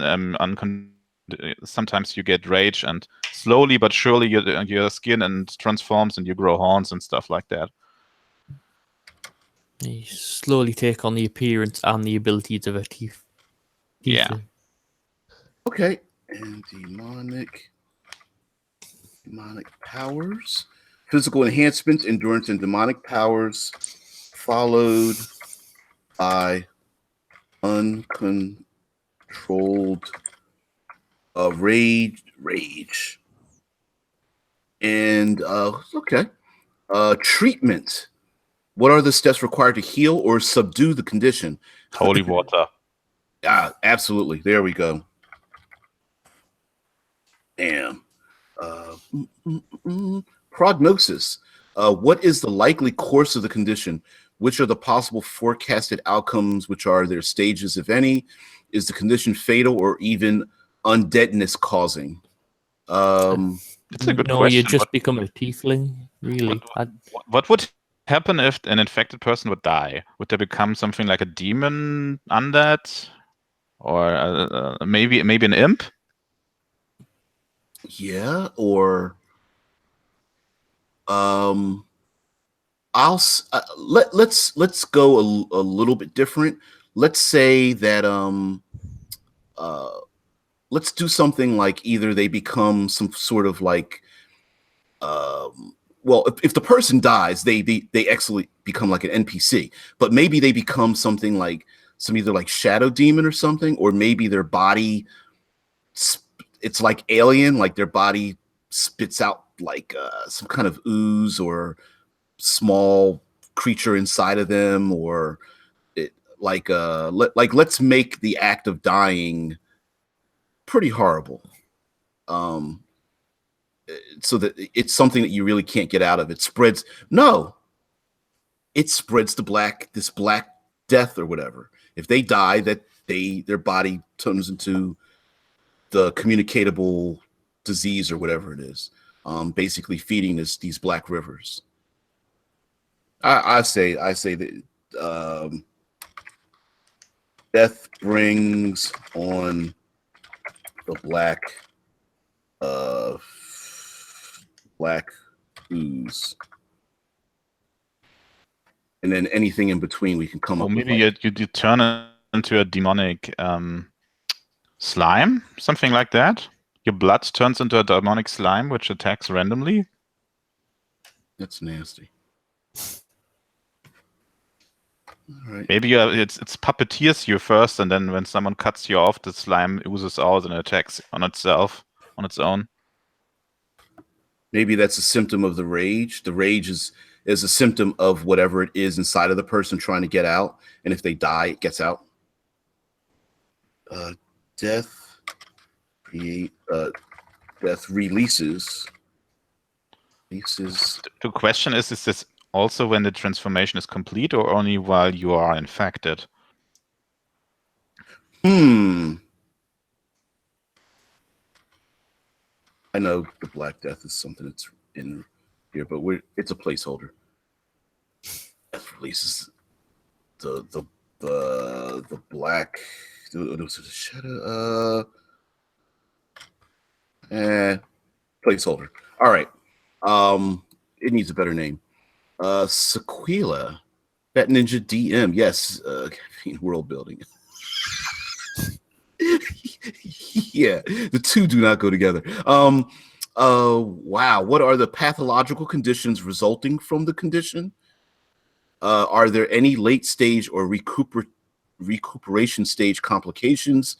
Speaker 2: sometimes you get rage, and slowly but surely your skin transforms, and you grow horns and stuff like that.
Speaker 3: You slowly take on the appearance and the abilities of a tiefling.
Speaker 2: Yeah.
Speaker 1: Okay. And demonic powers. Physical enhancements, endurance, and demonic powers, followed by uncontrolled rage. And okay. Treatment. What are the steps required to heal or subdue the condition?
Speaker 2: Holy water.
Speaker 1: Yeah, absolutely. There we go. Damn. Prognosis. What is the likely course of the condition? Which are the possible forecasted outcomes? Which are their stages, if any? Is the condition fatal or even undeadness causing?
Speaker 2: It's a good
Speaker 3: no,
Speaker 2: question.
Speaker 3: you just become a tiefling, really.
Speaker 2: What would happen if an infected person would die? Would they become something like a demon undead? Or maybe an imp?
Speaker 1: Yeah, or Let's go a little bit different. Let's say that let's do something like either they become some sort of like well, if the person dies, they actually become like an NPC, but maybe they become something like some either like shadow demon or something, or maybe their body it's like alien, like their body spits out like some kind of ooze or small creature inside of them, or it, let's make the act of dying pretty horrible, so that it's something that you really can't get out of. It spreads this black death or whatever. If they die, that their body turns into the communicatable disease or whatever it is, basically feeding these black rivers. I say that death brings on the black ooze, and then anything in between we can come up
Speaker 2: maybe
Speaker 1: with.
Speaker 2: you turn it into a demonic slime, something like that. Your blood turns into a demonic slime which attacks randomly.
Speaker 1: That's nasty. All right.
Speaker 2: Maybe it's puppeteers you first, and then when someone cuts you off, the slime oozes out and attacks on itself, on its own.
Speaker 1: Maybe that's a symptom of the rage. The rage is a symptom of whatever it is inside of the person trying to get out, and if they die, it gets out. Death releases.
Speaker 2: The question is this also when the transformation is complete, or only while you are infected?
Speaker 1: I know the Black Death is something that's in here, but it's a placeholder. Death releases the black. Was it a shadow? Placeholder. All right. It needs a better name. Sequela. Bat Ninja DM. Yes. World building. Yeah, the two do not go together. Wow. What are the pathological conditions resulting from the condition? Are there any late stage or recuperation stage complications?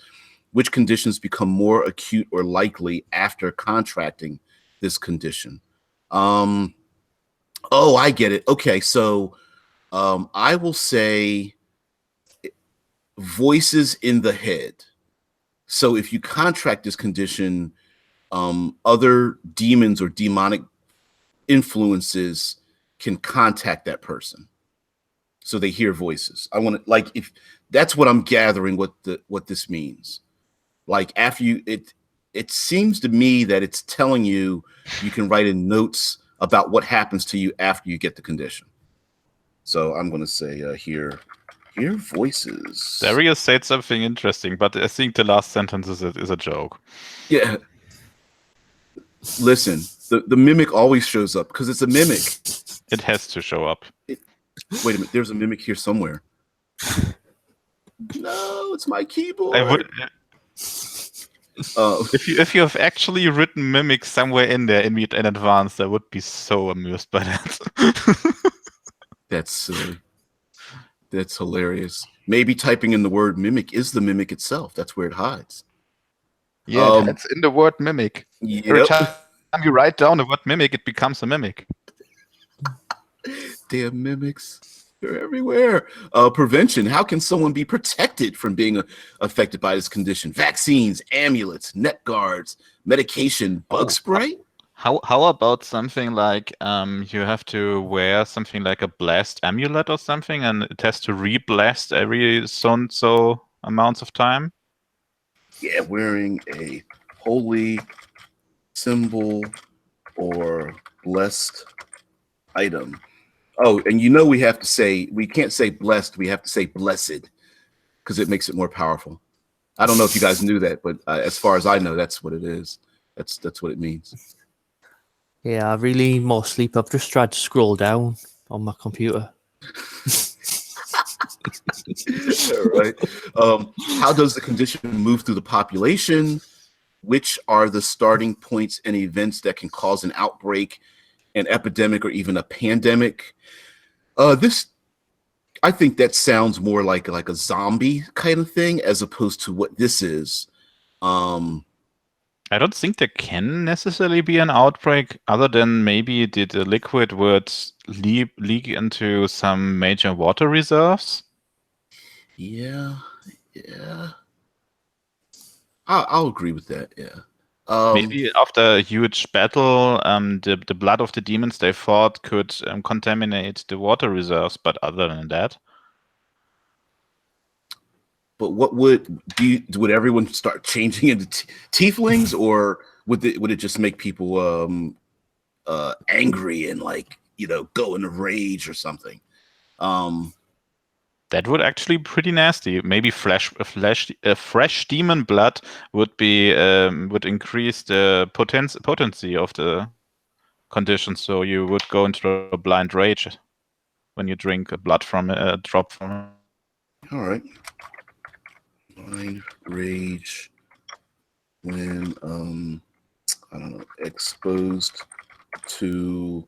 Speaker 1: Which conditions become more acute or likely after contracting this condition? Oh, I get it. Okay, so I will say voices in the head. So if you contract this condition, other demons or demonic influences can contact that person, so they hear voices. I want to, like, if that's what I'm gathering, what this means. Like after it seems to me that it's telling you can write in notes about what happens to you after you get the condition. So I'm going to say hear voices.
Speaker 2: Darius said something interesting, but I think the last sentence is a joke.
Speaker 1: Yeah. Listen, the mimic always shows up because it's a mimic.
Speaker 2: It has to show up.
Speaker 1: Wait a minute, there's a mimic here somewhere. No, it's my keyboard.
Speaker 2: I would. If you have actually written mimic somewhere in there in advance, I would be so amused by that.
Speaker 1: That's silly. That's hilarious. Maybe typing in the word mimic is the mimic itself. That's where it hides.
Speaker 2: Yeah, that's in the word mimic.
Speaker 1: Yep.
Speaker 2: Every time you write down the word mimic, it becomes a mimic.
Speaker 1: Damn mimics. They're everywhere. Prevention. How can someone be protected from being affected by this condition? Vaccines, amulets, net guards, medication, bug spray?
Speaker 2: How about something like you have to wear something like a blast amulet or something, and it has to re-blast every so amounts of time?
Speaker 1: Yeah, wearing a holy symbol or blessed item. Oh, and we have to say, we can't say blessed, we have to say blessed, because it makes it more powerful. I don't know if you guys knew that, but as far as I know, that's what it is. That's what it means.
Speaker 3: Yeah, I really need more sleep. I've just tried to scroll down on my computer.
Speaker 1: All right. How does the condition move through the population? Which are the starting points and events that can cause an outbreak, an epidemic, or even a pandemic? I think that sounds more like a zombie kind of thing as opposed to what this is.
Speaker 2: I don't think there can necessarily be an outbreak, other than maybe the liquid would leak into some major water reserves.
Speaker 1: Yeah. I'll agree with that. Yeah.
Speaker 2: Maybe after a huge battle, the blood of the demons they fought could contaminate the water reserves. But other than that,
Speaker 1: But what would everyone start changing into tieflings, or would it just make people angry and go into rage or something?
Speaker 2: that would actually be pretty nasty. Maybe fresh demon blood would increase the potency of the condition. So you would go into a blind rage when you drink blood from a drop from.
Speaker 1: All right. Blind rage when I don't know, exposed to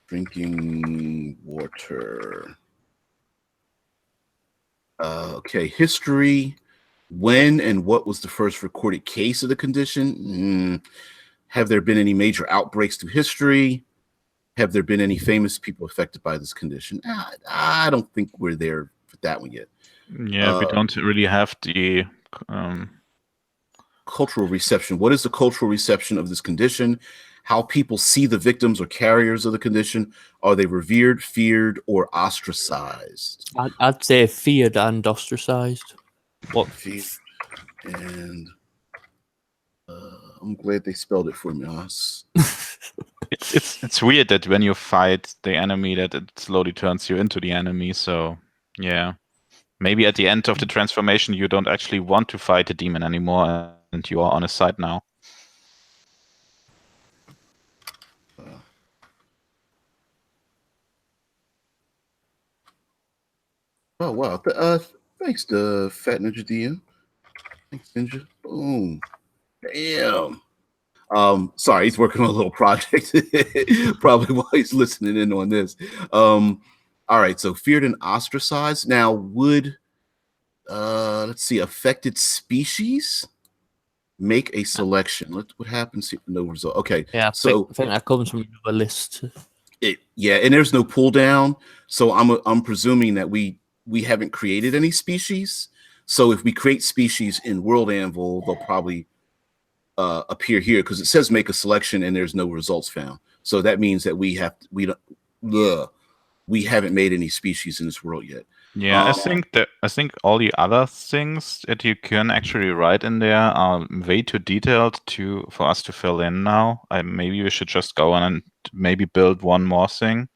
Speaker 1: drinking water. Okay, history. When and what was the first recorded case of the condition? Have there been any major outbreaks through history? Have there been any famous people affected by this condition? I don't think we're there for that one yet.
Speaker 2: Yeah, we don't really have the
Speaker 1: cultural reception. What is the cultural reception of this condition? How people see the victims or carriers of the condition? Are they revered, feared, or ostracized?
Speaker 3: I'd say feared and ostracized. What?
Speaker 1: Feared and I'm glad they spelled it for me.
Speaker 2: It's weird that when you fight the enemy, that it slowly turns you into the enemy. So yeah, maybe at the end of the transformation, you don't actually want to fight the demon anymore, and you are on his side now.
Speaker 1: Oh wow! Thanks to Fat Ninja DM. Thanks, Ninja. Boom. Damn. Sorry, he's working on a little project. Probably while he's listening in on this. All right, so feared and ostracized. Now, would let's see, affected species make a selection? What happens here? No result. Okay.
Speaker 3: Yeah, I think that comes from a list.
Speaker 1: Yeah, and there's no pull down. So I'm presuming that we haven't created any species. So if we create species in World Anvil, they'll probably appear here because it says make a selection and there's no results found. So that means that we haven't made any species in this world yet.
Speaker 2: Yeah, I think all the other things that you can actually write in there are way too detailed for us to fill in now. Maybe we should just go on and maybe build one more thing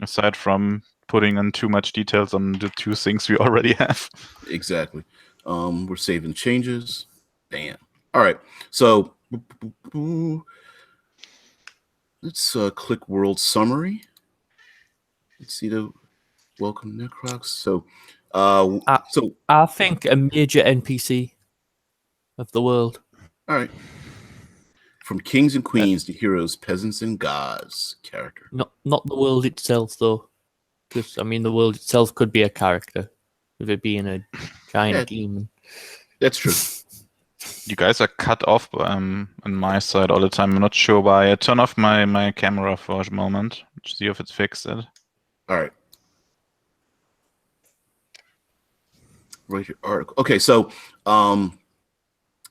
Speaker 2: aside from putting in too much details on the two things we already have.
Speaker 1: Exactly. We're saving changes. Bam. All right. So let's click World Summary. Let's see the welcome Necrox. So
Speaker 3: I think a major NPC of the world.
Speaker 1: All right. From kings and queens to heroes, peasants and gods character.
Speaker 3: Not the world itself, though. Because, I mean, the world itself could be a character, with it being a giant demon.
Speaker 1: That's true.
Speaker 2: You guys are cut off on my side all the time. I'm not sure why. I turn off my camera for a moment. See if it's fixed. All
Speaker 1: right. Write your article. Okay, so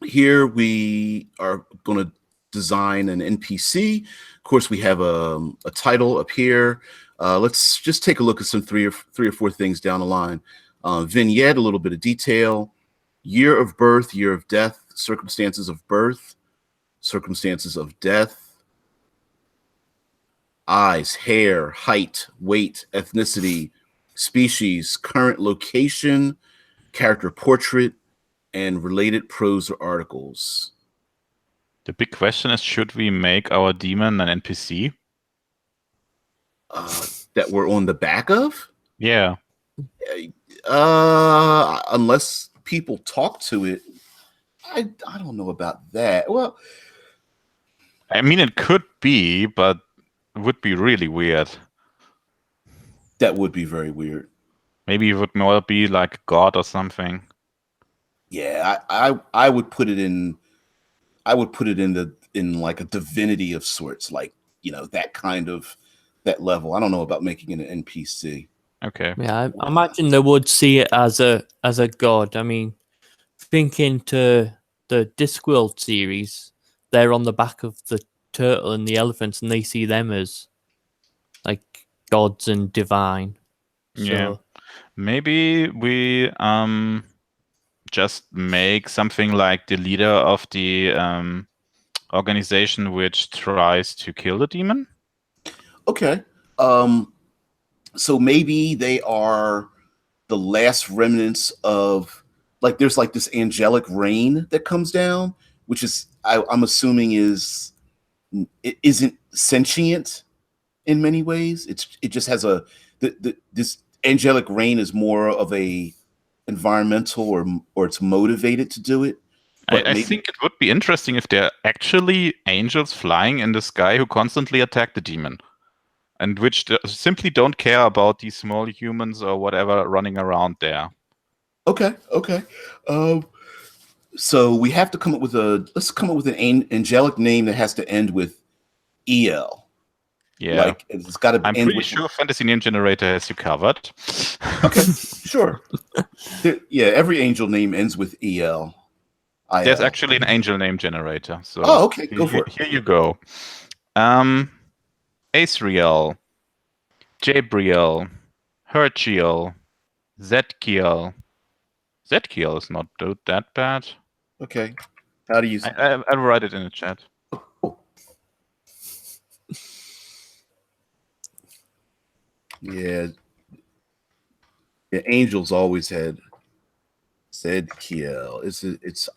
Speaker 1: here we are going to design an NPC. Of course, we have a title up here. Let's just take a look at some three or four things down the line. Vignette, a little bit of detail. Year of birth, year of death, circumstances of birth, circumstances of death. Eyes, hair, height, weight, ethnicity, species, current location, character portrait, and related prose or articles.
Speaker 2: The big question is, should we make our demon an NPC?
Speaker 1: That we're on the back of?
Speaker 2: Yeah.
Speaker 1: Unless people talk to it, I don't know about that. Well,
Speaker 2: I mean, it could be, but it would be really weird.
Speaker 1: that would be very weird.
Speaker 2: Maybe it would more be like a god or something.
Speaker 1: Yeah, I would put it in. I would put it in like a divinity of sorts, like that level. I don't know about making it an NPC.
Speaker 2: Okay.
Speaker 3: Yeah, I imagine they would see it as a god. I mean, thinking to the Discworld series, they're on the back of the turtle and the elephants, and they see them as like gods and divine.
Speaker 2: Yeah.
Speaker 3: So
Speaker 2: Maybe we just make something like the leader of the organization which tries to kill the demon.
Speaker 1: Okay. So maybe they are the last remnants of like there's like this angelic rain that comes down, which is I'm assuming it isn't sentient in many ways. It just has this angelic rain is more of a environmental or it's motivated to do it. But
Speaker 2: I think it would be interesting if there are actually angels flying in the sky who constantly attack the demon, and which simply don't care about these small humans or whatever running around there.
Speaker 1: Okay. So we have to come up with let's come up with an angelic name that has to end with EL.
Speaker 2: Yeah.
Speaker 1: Like it's got to
Speaker 2: I'm
Speaker 1: end
Speaker 2: pretty
Speaker 1: with.
Speaker 2: sure Fantasy Name Generator has you covered.
Speaker 1: Okay, sure. Yeah, every angel name ends with EL.
Speaker 2: There's actually an angel name generator. So
Speaker 1: okay, go for it.
Speaker 2: Here you go. Asriel, Jabriel, Herchiel, Zetkiel. Zetkiel is not that bad.
Speaker 1: Okay. How do you?
Speaker 2: I'll write it in the chat.
Speaker 1: Oh. Yeah. The angels always had Zedkiel. It's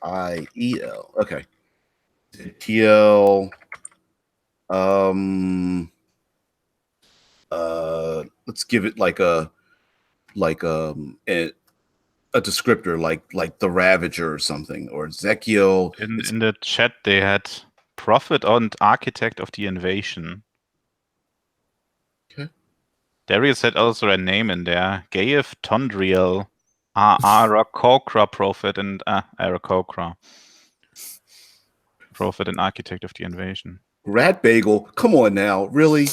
Speaker 1: IEL. Okay. Zedkiel. Let's give it like a descriptor like the Ravager or something, or Ezekiel.
Speaker 2: In the chat they had prophet and architect of the invasion.
Speaker 1: Okay.
Speaker 2: Darius had also a name in there. Gaev Tondriel, Aarakocra prophet and Aarakocra. Prophet and architect of the invasion.
Speaker 1: Rat bagel. Come on now, really?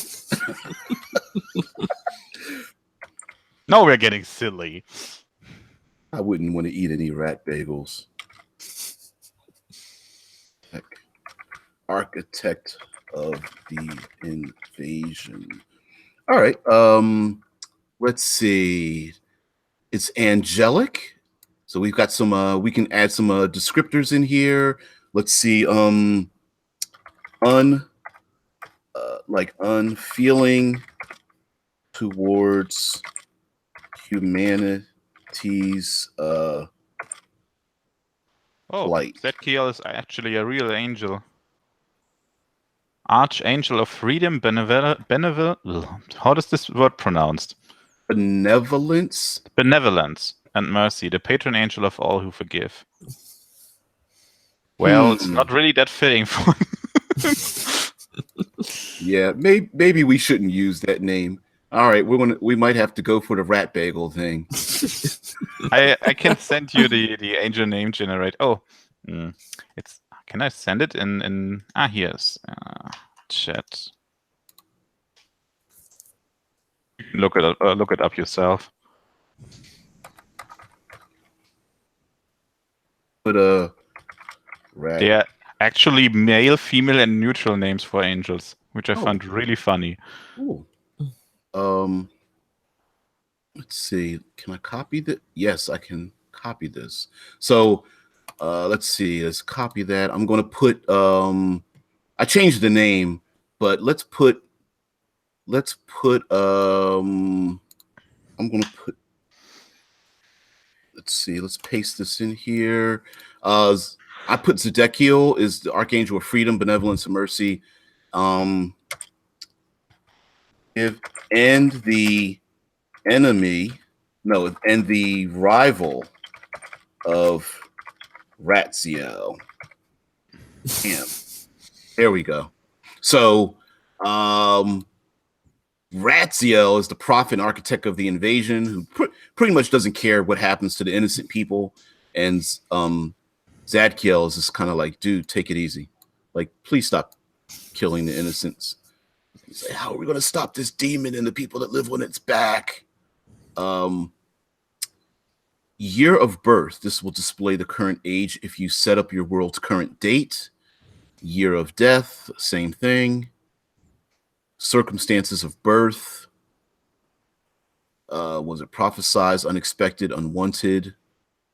Speaker 2: No, we're getting silly.
Speaker 1: I wouldn't want to eat any rat bagels. Architect of the invasion. All right. Let's see. It's angelic. So we've got some we can add some descriptors in here. Let's see. Unfeeling towards humanity's plight.
Speaker 2: Zetkiel is actually a real angel. Archangel of freedom, how does this word pronounced?
Speaker 1: Benevolence.
Speaker 2: Benevolence and mercy, the patron angel of all who forgive. Well, it's not really that fitting for.
Speaker 1: Yeah, maybe we shouldn't use that name. All right, we might have to go for the rat bagel thing.
Speaker 2: I can send you the angel name generate. Oh, it's. Can I send it in? Here's chat. Look it up yourself.
Speaker 1: But rat.
Speaker 2: They are actually male, female, and neutral names for angels, which I found really funny.
Speaker 1: Ooh. Let's see. Can I copy that? Yes, I can copy this. So let's see. Let's copy that. I'm going to put I changed the name, but let's put I'm going to put, let's see. Let's paste this in here. I put Zedekiel is the Archangel of Freedom, Benevolence, and Mercy. And the enemy, no, and the rival of Ratziel. Damn. There we go. So, Ratziel is the prophet and architect of the invasion who pretty much doesn't care what happens to the innocent people. And Zadkiel is just kind of like, dude, take it easy. Like, please stop killing the innocents. He's like, how are we going to stop this demon and the people that live on its back? Year of birth. This will display the current age if you set up your world's current date. Year of death, same thing. Circumstances of birth. Was it prophesized, unexpected, unwanted?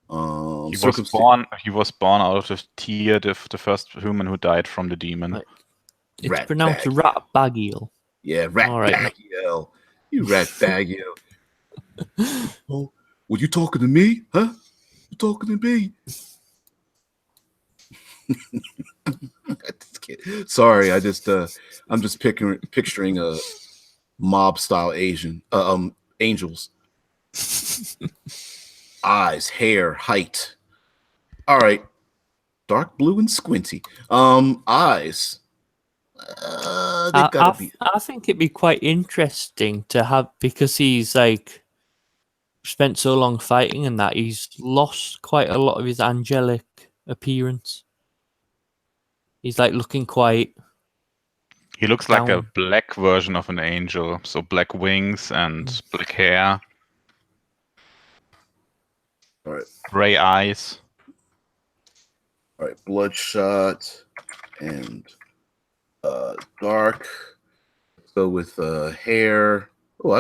Speaker 2: He was born out of the tear, the first human who died from the demon.
Speaker 3: It's pronounced Rat-Bagiel.
Speaker 1: Yeah, Rat-Bagiel. You Rat-Bagiel. Oh, were you talking to me? Huh? You talking to me? Sorry, I'm just picturing a mob style angels. Eyes, hair, height. All right. Dark blue and squinty. Eyes.
Speaker 3: I think it'd be quite interesting to have, because he's like spent so long fighting and that he's lost quite a lot of his angelic appearance. He's like looking quite.
Speaker 2: He looks like a black version of an angel, so black wings and black hair.
Speaker 1: All right.
Speaker 2: Gray eyes.
Speaker 1: All right, bloodshot and dark. So with hair. Oh, I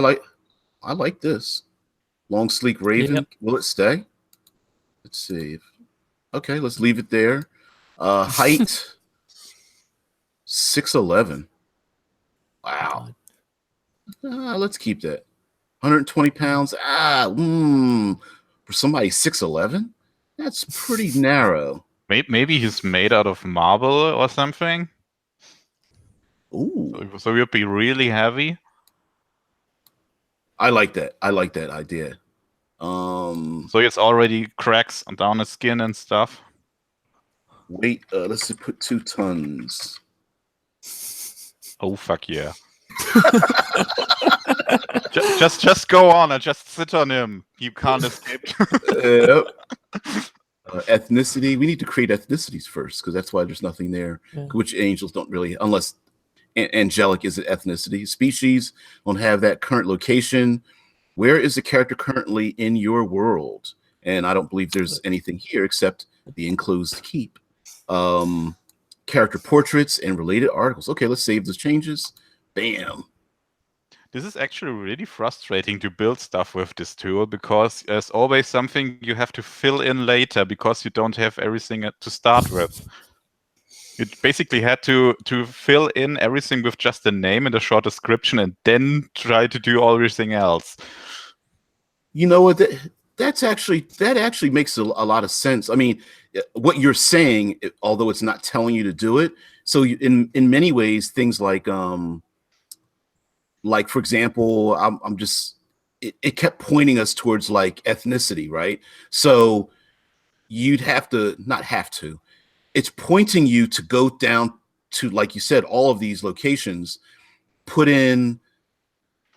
Speaker 1: like this. Long sleek raven.
Speaker 3: Yep.
Speaker 1: Will it stay? Let's see. Okay, let's leave it there. Height 6'11". Wow. Let's keep that. 120 pounds. For somebody 6'11", that's pretty narrow.
Speaker 2: Maybe he's made out of marble or something.
Speaker 1: Ooh.
Speaker 2: So he'll be really heavy.
Speaker 1: I like that. I like that idea.
Speaker 2: So it's already cracks down his skin and stuff.
Speaker 1: Weight, let's put 2 tons.
Speaker 2: Oh fuck yeah. just go on and just sit on him. You can't escape.
Speaker 1: Yep. Ethnicity. We need to create ethnicities first, because that's why there's nothing there. Yeah. Which angels don't really, unless angelic is an ethnicity. Species don't have that. Current location. Where is the character currently in your world? And I don't believe there's anything here except the enclosed keep. Character portraits and related articles. Okay, let's save those changes. Bam.
Speaker 2: This is actually really frustrating to build stuff with this tool, because there's always something you have to fill in later because you don't have everything to start with. You basically had to fill in everything with just a name and a short description and then try to do everything else.
Speaker 1: You know what? That actually makes a lot of sense. I mean, what you're saying, although it's not telling you to do it. So in many ways, things like for example, it kept pointing us towards like ethnicity, right? So you'd it's pointing you to go down to, like you said, all of these locations, put in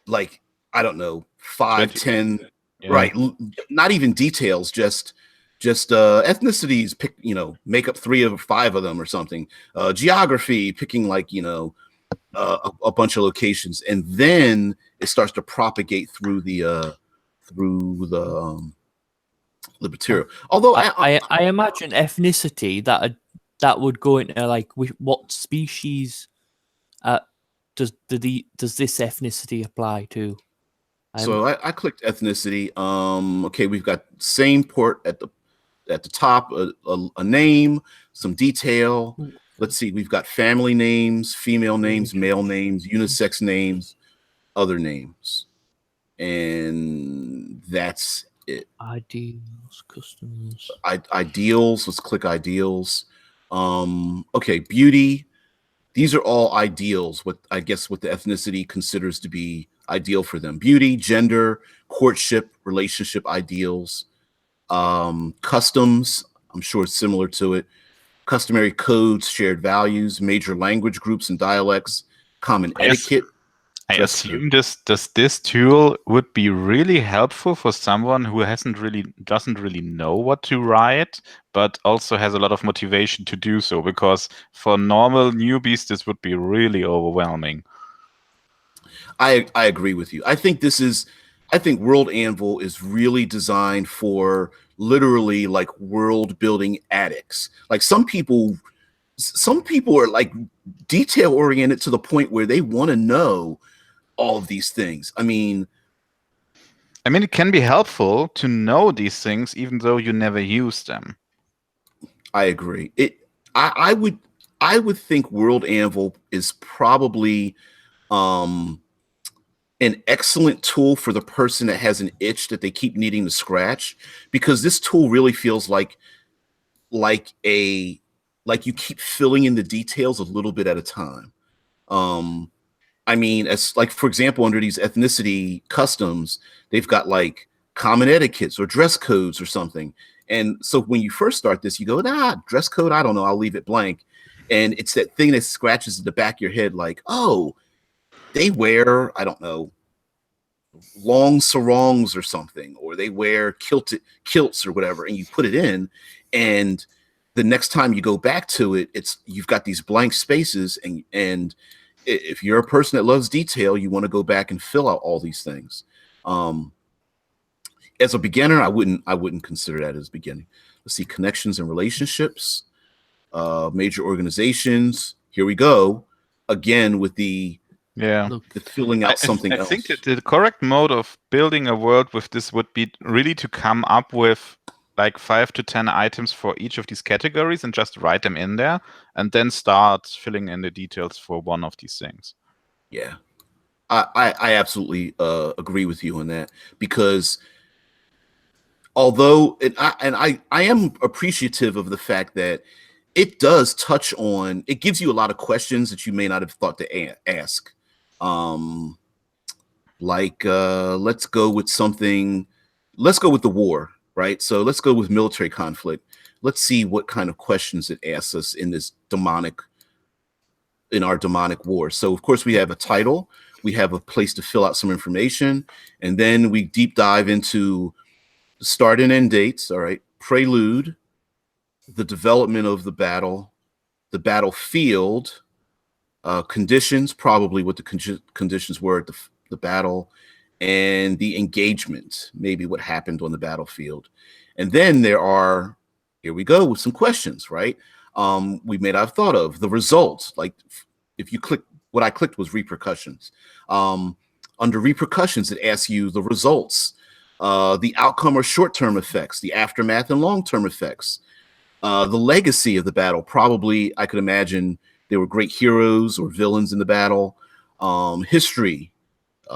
Speaker 1: like, I don't know, 5, 10, yeah. Right. Not even details, just ethnicities, pick, make up 3 or 5 of them or something. Geography, picking like, a bunch of locations, and then it starts to propagate through the material. Although
Speaker 3: I imagine ethnicity that would go into like what species does this ethnicity apply to?
Speaker 1: So I clicked ethnicity. Okay, we've got same port at the top, a name, some detail. Let's see, we've got family names, female names, male names, unisex names, other names, and that's
Speaker 3: Ideals, customs.
Speaker 1: Ideals. Let's click ideals. Okay, beauty. These are all ideals. What I guess what the ethnicity considers to be ideal for them: beauty, gender, courtship, relationship ideals, customs. I'm sure it's similar to it. Customary codes, shared values, major language groups and dialects, common etiquette.
Speaker 2: I
Speaker 1: dress code.
Speaker 2: assume this tool would be really helpful for someone who doesn't really know what to write, but also has a lot of motivation to do so. Because for normal newbies, this would be really overwhelming.
Speaker 1: I agree with you. I think World Anvil is really designed for literally like world building addicts. Like some people are like detail oriented to the point where they want to know all of these things. I mean,
Speaker 2: it can be helpful to know these things, even though you never use them.
Speaker 1: I agree. I would think World Anvil is probably an excellent tool for the person that has an itch that they keep needing to scratch, because this tool really feels like you keep filling in the details a little bit at a time. I mean, as like, for example, under these ethnicity customs, they've got like common etiquettes or dress codes or something. And so when you first start this, you go, dress code, I don't know, I'll leave it blank. And it's that thing that scratches at the back of your head, like, oh, they wear, I don't know, long sarongs or something, or they wear kilts or whatever, and you put it in, and the next time you go back to it, you've got these blank spaces, and if you're a person that loves detail, you want to go back and fill out all these things. As a beginner, I wouldn't consider that as beginning. Let's see, connections and relationships, major organizations. Here we go again with the filling out something else.
Speaker 2: I think that the correct mode of building a world with this would be really to come up with like 5 to 10 items for each of these categories and just write them in there, and then start filling in the details for one of these things.
Speaker 1: Yeah, I absolutely agree with you on that, because although I am appreciative of the fact that it does touch on, it gives you a lot of questions that you may not have thought to ask. Let's go with the war, right? So let's go with military conflict. Let's see what kind of questions it asks us in our demonic war. So of course we have a title, we have a place to fill out some information, and then we deep dive into start and end dates. All right, prelude, the development of the battle, the battlefield, conditions, probably what the conditions were at the battle, and the engagement, maybe what happened on the battlefield. And then here we go with some questions, right? We may not have thought of the results. Like if you click, what I clicked was repercussions. Under repercussions, it asks you the results, the outcome or short-term effects, the aftermath and long-term effects, the legacy of the battle. Probably, I could imagine there were great heroes or villains in the battle. History,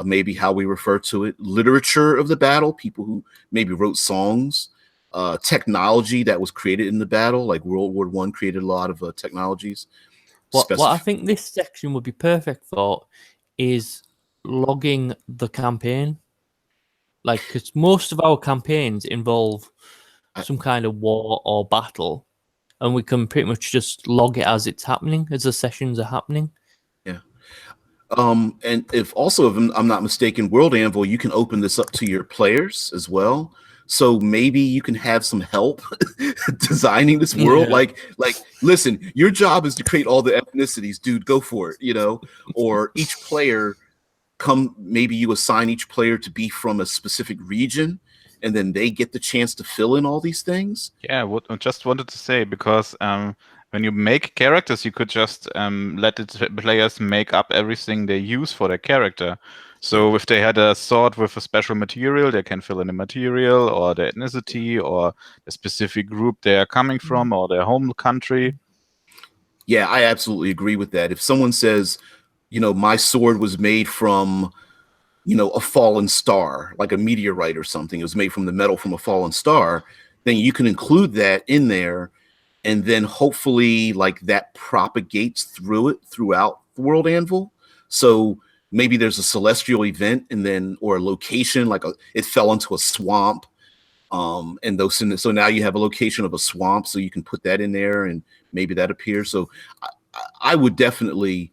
Speaker 1: maybe how we refer to it. Literature of the battle, people who maybe wrote songs. Technology that was created in the battle, like World War I created a lot of technologies.
Speaker 3: What I think this section would be perfect for is logging the campaign. Like, because most of our campaigns involve some kind of war or battle, and we can pretty much just log it as it's happening, as the sessions are happening.
Speaker 1: Yeah. And if I'm not mistaken, World Anvil, you can open this up to your players as well. So maybe you can have some help designing this world. Yeah. Like, listen, your job is to create all the ethnicities, dude, go for it, or each player maybe you assign each player to be from a specific region, and then they get the chance to fill in all these things.
Speaker 2: Yeah, what I just wanted to say, because when you make characters, you could just let the players make up everything they use for their character. So if they had a sword with a special material, they can fill in the material or the ethnicity or the specific group they are coming from or their home country.
Speaker 1: Yeah, I absolutely agree with that. If someone says, my sword was made from a fallen star, like a meteorite or something. It was made from the metal from a fallen star. Then you can include that in there, and then hopefully like that propagates throughout the World Anvil. So maybe there's a celestial event, and then or a location like it fell into a swamp, and so now you have a location of a swamp, so you can put that in there, and maybe that appears. So I would definitely,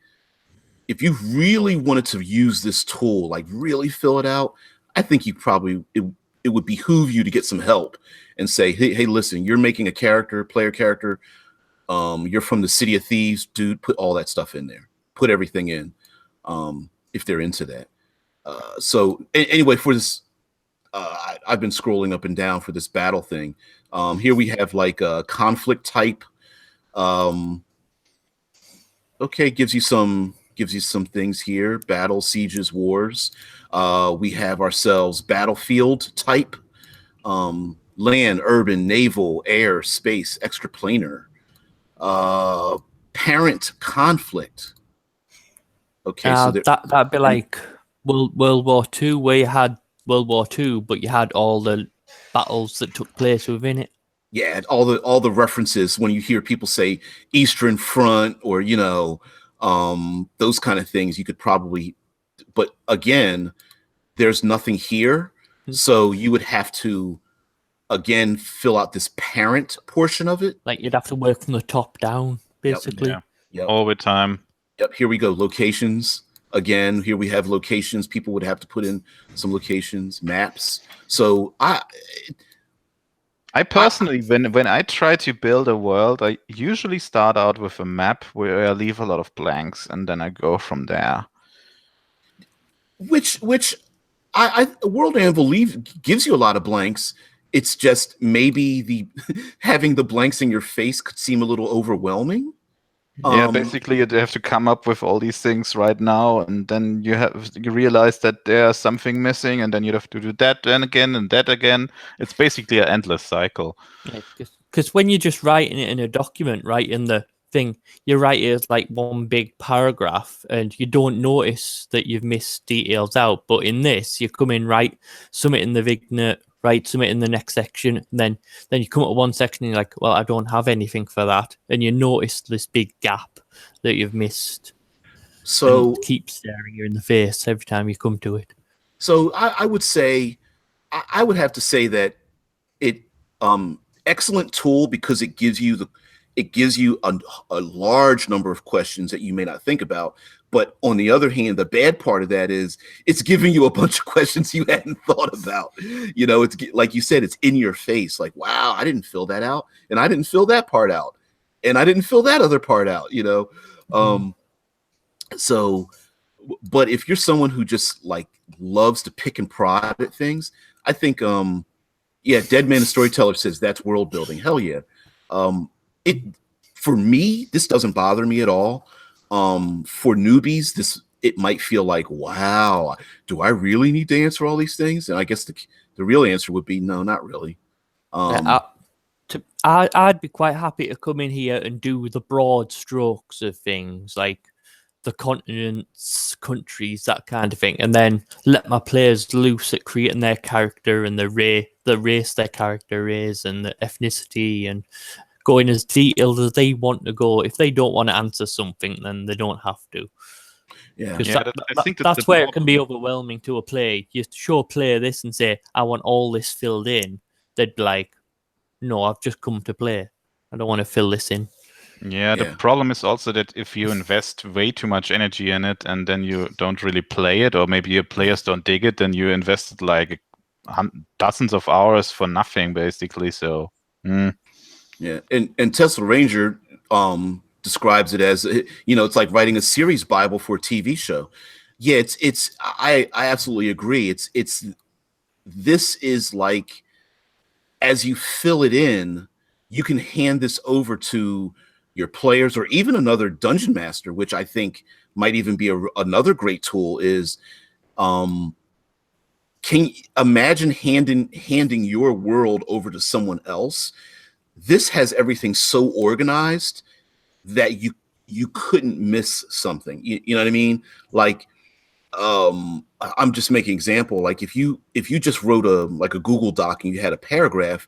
Speaker 1: if you really wanted to use this tool, like really fill it out, I think it would behoove you to get some help and say, hey, listen, you're making a player character. You're from the City of Thieves, dude. Put all that stuff in there. Put everything in, if they're into that. So anyway, for this, I've been scrolling up and down for this battle thing. Here we have like a conflict type. Okay, gives you some things here. Battle, sieges, wars. We have ourselves battlefield type. Land, urban, naval, air, space, extraplanar. Parent conflict. Okay, so
Speaker 3: that'd be like World War II, where you had World War II, but you had all the battles that took place within it.
Speaker 1: Yeah, all the references when you hear people say Eastern Front or those kind of things, you could probably, but again, there's nothing here, so you would have to again fill out this parent portion of it.
Speaker 3: Like you'd have to work from the top down, basically.
Speaker 2: Yep. All the time.
Speaker 1: Yep. Here we go. Locations. Again, here we have locations. People would have to put in some locations, maps. So
Speaker 2: I personally, when I try to build a world, I usually start out with a map where I leave a lot of blanks, and then I go from there.
Speaker 1: Which World Anvil gives you a lot of blanks. It's just maybe having the blanks in your face could seem a little overwhelming.
Speaker 2: Yeah, basically you have to come up with all these things right now, and then you realize that there's something missing, and then you have to do that then again and that again. It's basically an endless cycle.
Speaker 3: Because when you're just writing it in a document, right, in the thing, you write it as like one big paragraph, and you don't notice that you've missed details out. But in this, you come in, write something in the vignette, write something in the next section, and then you come up to one section and you're like, well, I don't have anything for that, and you notice this big gap that you've missed.
Speaker 1: So
Speaker 3: keep staring you in the face every time you come to it.
Speaker 1: So I would say, I would have to say that it excellent tool because it gives you a large number of questions that you may not think about. But on the other hand, the bad part of that is it's giving you a bunch of questions you hadn't thought about. It's like you said, it's in your face. Like, wow, I didn't fill that out, and I didn't fill that part out, and I didn't fill that other part out. So, but if you're someone who just like loves to pick and prod at things, I think, Dead Man the Storyteller says that's world building. Hell yeah. For me, this doesn't bother me at all. For newbies, it might feel like, wow, do I really need to answer all these things? And I guess the real answer would be no, not really.
Speaker 3: I'd be quite happy to come in here and do the broad strokes of things, like the continents, countries, that kind of thing, and then let my players loose at creating their character and the race their character is and the ethnicity, and going as detailed as they want to go. If they don't want to answer something, then they don't have to.
Speaker 1: Yeah,
Speaker 3: I think that's where it can be overwhelming to a player. You show a player this and say, I want all this filled in. They'd be like, no, I've just come to play. I don't want to fill this in.
Speaker 2: Yeah, the problem is also that if you invest way too much energy in it and then you don't really play it, or maybe your players don't dig it, then you invested like dozens of hours for nothing, basically. So,
Speaker 1: yeah, and Tesla Ranger describes it as, it's like writing a series Bible for a TV show. Yeah, I absolutely agree. This is like, as you fill it in, you can hand this over to your players or even another dungeon master, which I think might even be another great tool. Is can you imagine handing your world over to someone else? This has everything so organized that you couldn't miss something. You know what I mean? Like, I'm just making example. Like if you just wrote a Google Doc and you had a paragraph,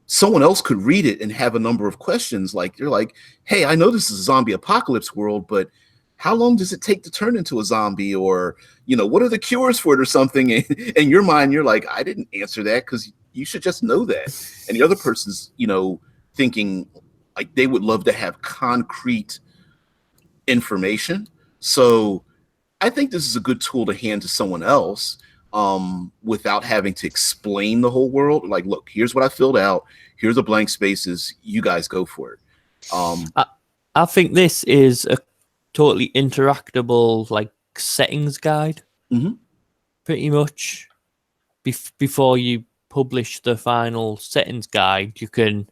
Speaker 1: someone else could read it and have a number of questions. Like you're like, hey, I know this is a zombie apocalypse world, but how long does it take to turn into a zombie? Or, what are the cures for it or something? And in your mind, you're like, I didn't answer that because you should just know that. And the other person's, thinking like they would love to have concrete information. So I think this is a good tool to hand to someone else without having to explain the whole world. Like, look, here's what I filled out. Here's the blank spaces. You guys go for it.
Speaker 3: I think this is a totally interactable like settings guide. Pretty much. Before you publish the final settings guide, you can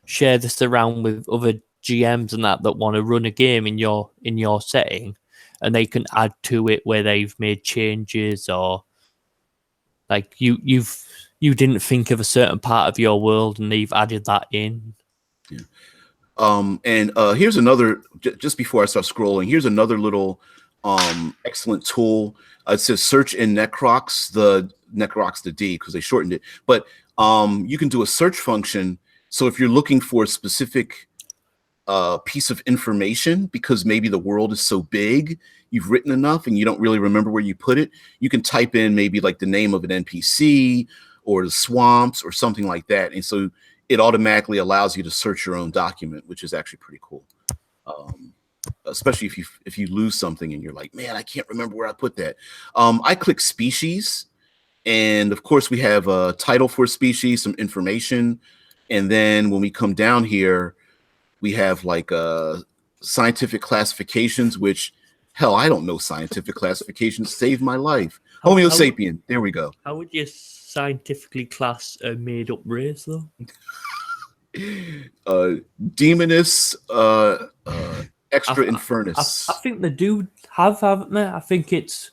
Speaker 3: share this around with other GMs and that want to run a game in your setting, and they can add to it where they've made changes, or like you didn't think of a certain part of your world and they've added that in.
Speaker 1: Yeah. And here's another, just before I start scrolling, here's another little excellent tool. It says search in Necrox, the D because they shortened it. But you can do a search function. So if you're looking for a specific piece of information, because maybe the world is so big, you've written enough and you don't really remember where you put it, you can type in maybe like the name of an NPC or the swamps or something like that. And so it automatically allows you to search your own document, which is actually pretty cool. Especially if you lose something and you're like, man, I can't remember where I put that. I click species, and of course we have a title for a species, some information, and then when we come down here, we have like scientific classifications, which hell, I don't know scientific classifications. Saved my life. Homo sapien. There we go.
Speaker 3: How would you scientifically class a made-up race, though?
Speaker 1: Demoness, extra infernus.
Speaker 3: I think they do haven't they? I think it's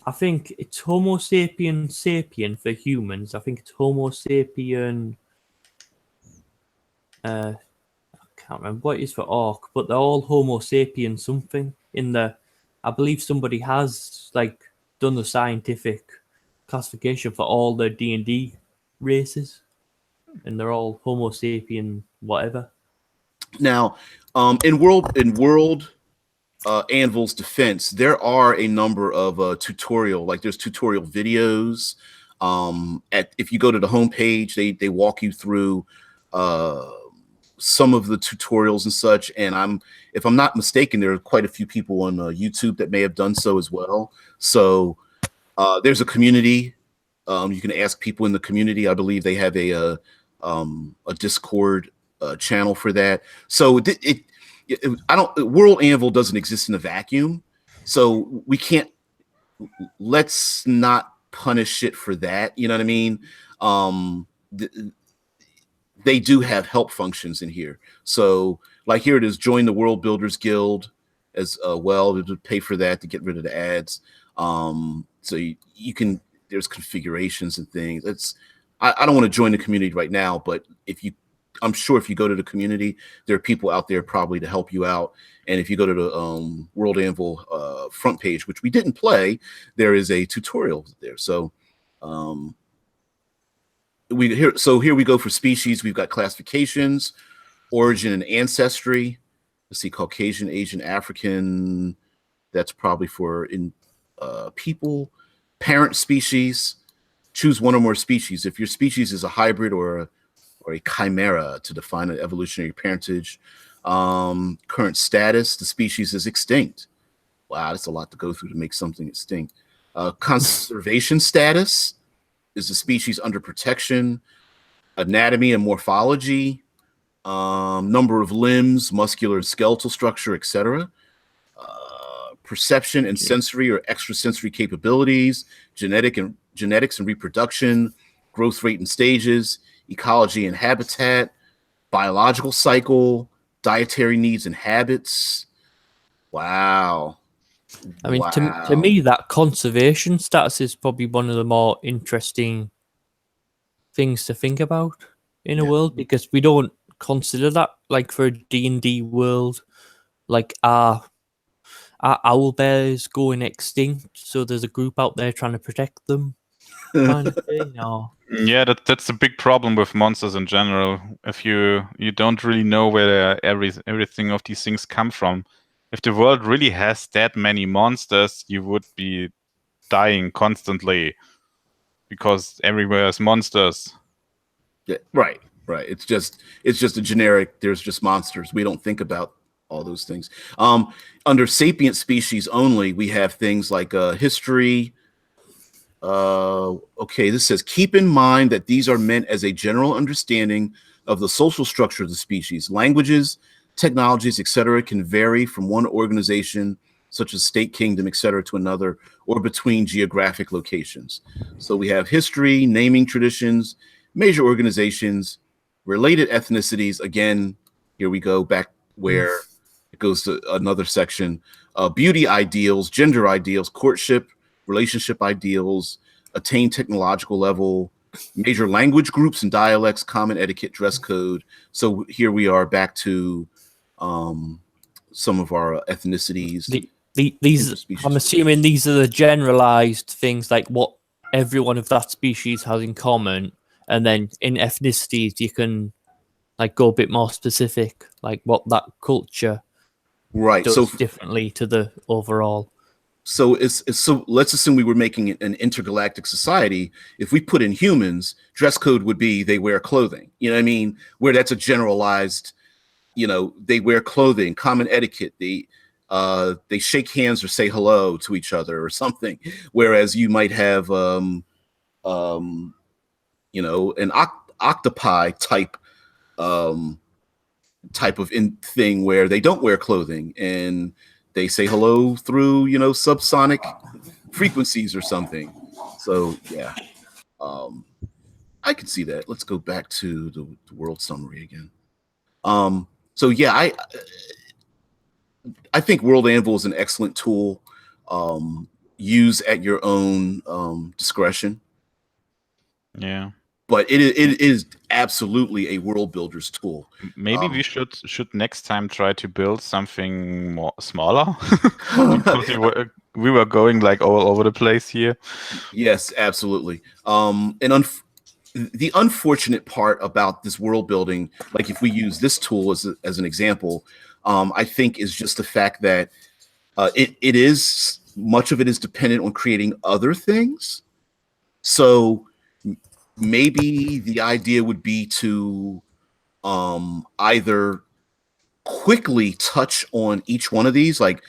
Speaker 3: Homo sapien for humans. I think it's Homo sapien. I can't remember what it is for orc, but they're all Homo sapien something in the. I believe somebody has like done the scientific classification for all the D&D races, and they're all Homo sapien whatever. Now,
Speaker 1: in World Anvil's defense, there are a number of there's tutorial videos. If you go to the homepage, they walk you through some of the tutorials and such. And if I'm not mistaken, there are quite a few people on YouTube that may have done so as well. So there's a community. You can ask people in the community. I believe they have a Discord channel for that. So World Anvil doesn't exist in a vacuum. So we can't. Let's not punish it for that. You know what I mean? They do have help functions in here. So like here it is, join the World Builders Guild as well to pay for that to get rid of the ads. So you can, there's configurations and things. I don't want to join the community right now, but I'm sure if you go to the community, there are people out there probably to help you out. And if you go to the World Anvil front page, which we didn't play, there is a tutorial there. So here we go for species. We've got classifications, origin and ancestry. Let's see, Caucasian, Asian, African. That's probably for people. Parent species. Choose one or more species. If your species is a hybrid or a chimera, to define an evolutionary parentage. Current status, the species is extinct. Wow, that's a lot to go through to make something extinct. Conservation status, is the species under protection? Anatomy and morphology, number of limbs, muscular and skeletal structure, etc. Perception and sensory or extrasensory capabilities, genetics and reproduction, growth rate and stages, ecology and habitat, biological cycle, dietary needs and habits. Wow.
Speaker 3: I mean, to me, that conservation status is probably one of the more interesting things to think about in a world, because we don't consider that, like for a D&D world, like our owl bears going extinct, so there's a group out there trying to protect them, kind of thing. Or
Speaker 2: Yeah, that's a big problem with monsters in general. If you don't really know where everything of these things come from. If the world really has that many monsters, you would be dying constantly because everywhere is monsters.
Speaker 1: Yeah, right. It's just a generic. There's just monsters. We don't think about all those things. Under sapient species only, we have things like history. Okay, this says keep in mind that these are meant as a general understanding of the social structure of the species. Languages, technologies, etc., can vary from one organization, such as state, kingdom, etc., to another, or between geographic locations. So we have history, naming traditions, major organizations, related ethnicities. Again, here we go back where it goes to another section. Beauty ideals, gender ideals, courtship, relationship ideals, attain technological level, major language groups and dialects, common etiquette, dress code. So here we are back to some of our ethnicities.
Speaker 3: These, I'm assuming these are the generalized things, like what everyone of that species has in common, and then in ethnicities you can like go a bit more specific, like what that culture does differently to the overall.
Speaker 1: So so let's assume we were making an intergalactic society. If we put in humans, dress code would be they wear clothing. You know what I mean? Where that's a generalized, they wear clothing, common etiquette. They shake hands or say hello to each other or something. Whereas you might have an octopi type of thing where they don't wear clothing and they say hello through, subsonic frequencies or something. So yeah, I can see that. Let's go back to the world summary again. So yeah, I think World Anvil is an excellent tool. Use at your own discretion.
Speaker 2: Yeah.
Speaker 1: But it is absolutely a world builder's tool.
Speaker 2: Maybe we should next time try to build something more smaller because we were going like all over the place here.
Speaker 1: Yes, absolutely. And the unfortunate part about this world building, like if we use this tool as an example, I think is just the fact that it is much of it is dependent on creating other things. So maybe the idea would be to either quickly touch on each one of these, like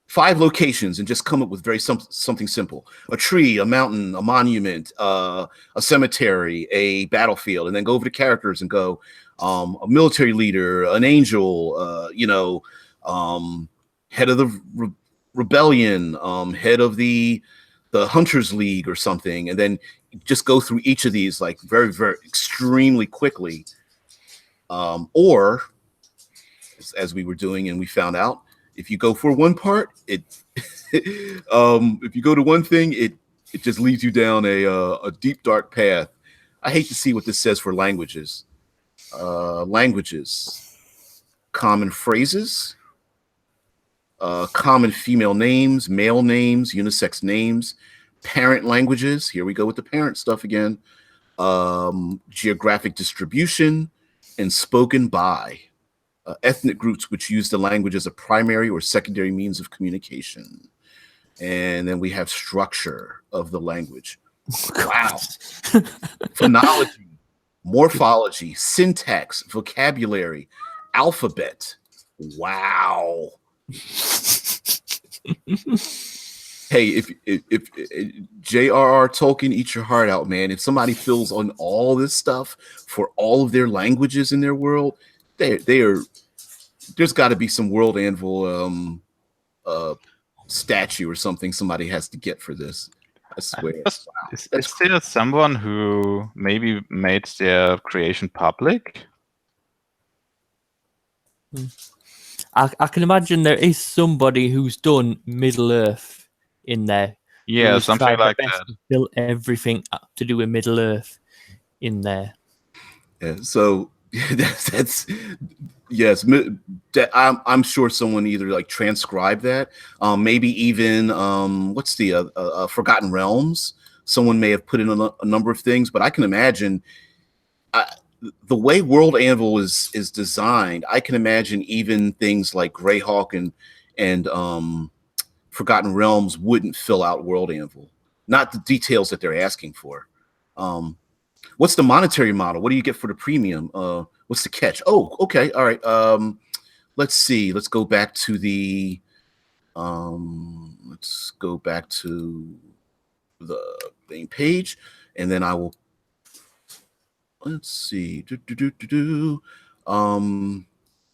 Speaker 1: 5 locations, and just come up with something simple: a tree, a mountain, a monument, a cemetery, a battlefield, and then go over to characters and go a military leader, an angel, head of the rebellion, head of the Hunters League or something, and then just go through each of these like very, very extremely quickly. Or as we were doing and we found out, if you go for one part, if you go to one thing, it just leads you down a deep, dark path. I hate to see what this says for languages. Languages, common phrases, common female names, male names, unisex names, parent languages. Here we go with the parent stuff again. Geographic distribution, and spoken by. Ethnic groups which use the language as a primary or secondary means of communication. And then we have structure of the language. Wow. Phonology, morphology, syntax, vocabulary, alphabet. Wow. Hey, if J.R.R. Tolkien, eat your heart out, man. If somebody fills on all this stuff for all of their languages in their world, there's got to be some World Anvil statue or something somebody has to get for this. I swear. Wow.
Speaker 2: Is there someone who maybe made their creation public?
Speaker 3: I can imagine there is somebody who's done Middle Earth in there.
Speaker 2: Yeah, something like that.
Speaker 3: Built everything to do with Middle Earth in there.
Speaker 1: Yeah, so that's yes. I'm sure someone either like transcribed that, maybe even what's the Forgotten Realms. Someone may have put in a number of things, but I can imagine the way World Anvil is designed. I can imagine even things like Greyhawk and Forgotten Realms wouldn't fill out World Anvil. Not the details that they're asking for. What's the monetary model? What do you get for the premium? What's the catch? Oh, okay, all right. Let's see. Let's go back to the. Let's go back to the main page, and then I will. Let's see.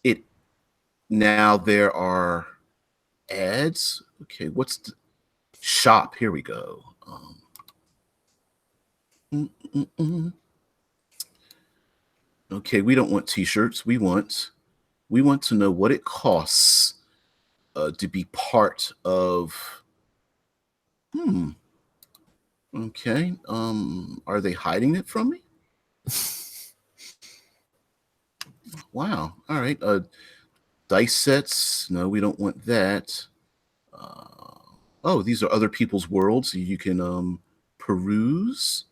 Speaker 1: It now there are ads. Okay, what's the shop? Here we go. Okay, we don't want t-shirts. We want to know what it costs to be part of. Okay. Are they hiding it from me? Wow. All right. Dice sets. No, we don't want that. Oh, these are other people's worlds. You can peruse.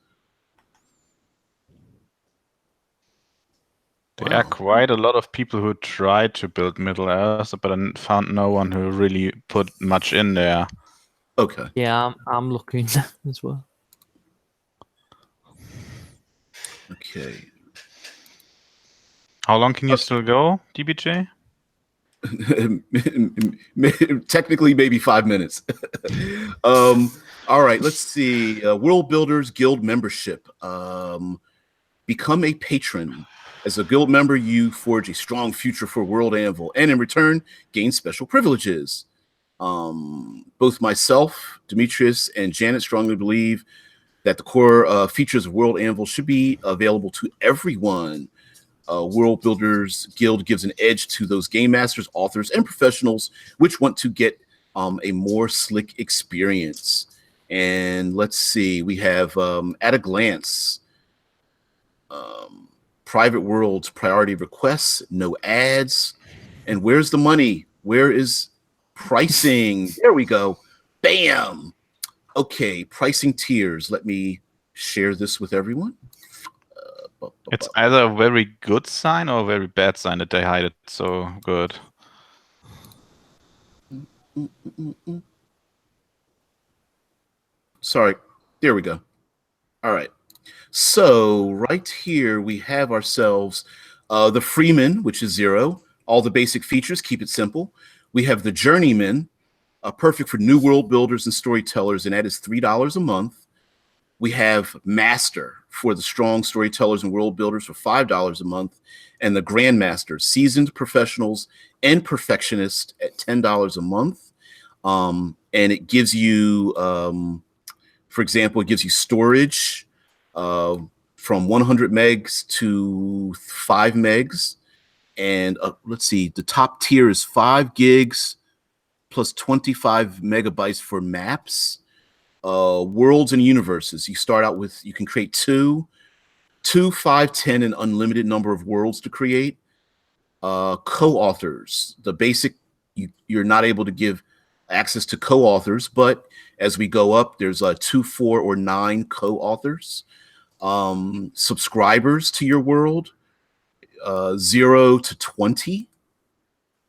Speaker 2: There are quite a lot of people who tried to build Middle-earth, but I found no one who really put much in there.
Speaker 1: Okay.
Speaker 3: Yeah, I'm looking as well.
Speaker 1: Okay.
Speaker 2: How long can you still go, DBJ?
Speaker 1: Technically, maybe 5 minutes. All right. Let's see. World Builders Guild membership. Become a patron. As a guild member, you forge a strong future for World Anvil, and in return, gain special privileges. Both myself, Demetrius, and Janet strongly believe that the core features of World Anvil should be available to everyone. World Builders Guild gives an edge to those game masters, authors, and professionals which want to get a more slick experience. And let's see, we have at a glance. Private worlds, priority requests, no ads. And where's the money? Where is pricing? There we go. Bam. Okay, pricing tiers. Let me share this with everyone.
Speaker 2: It's either a very good sign or a very bad sign that they hide it so good.
Speaker 1: Sorry. There we go. All right. So right here, we have ourselves the Freeman, which is 0. All the basic features, keep it simple. We have the Journeyman, perfect for new world builders and storytellers, and that is $3 a month. We have Master for the strong storytellers and world builders for $5 a month, and the Grandmaster, seasoned professionals and perfectionists at $10 a month. And it gives you, for example, it gives you storage from 100 megs to 5 megs. And let's see, the top tier is 5 gigs plus 25 megabytes for maps. Worlds and universes. You start out with, you can create 2, 5, 10, an unlimited number of worlds to create. Co-authors. The basic, you're not able to give access to co-authors, but as we go up, there's 2, 4, or 9 co-authors. Subscribers to your world, 0 to 20.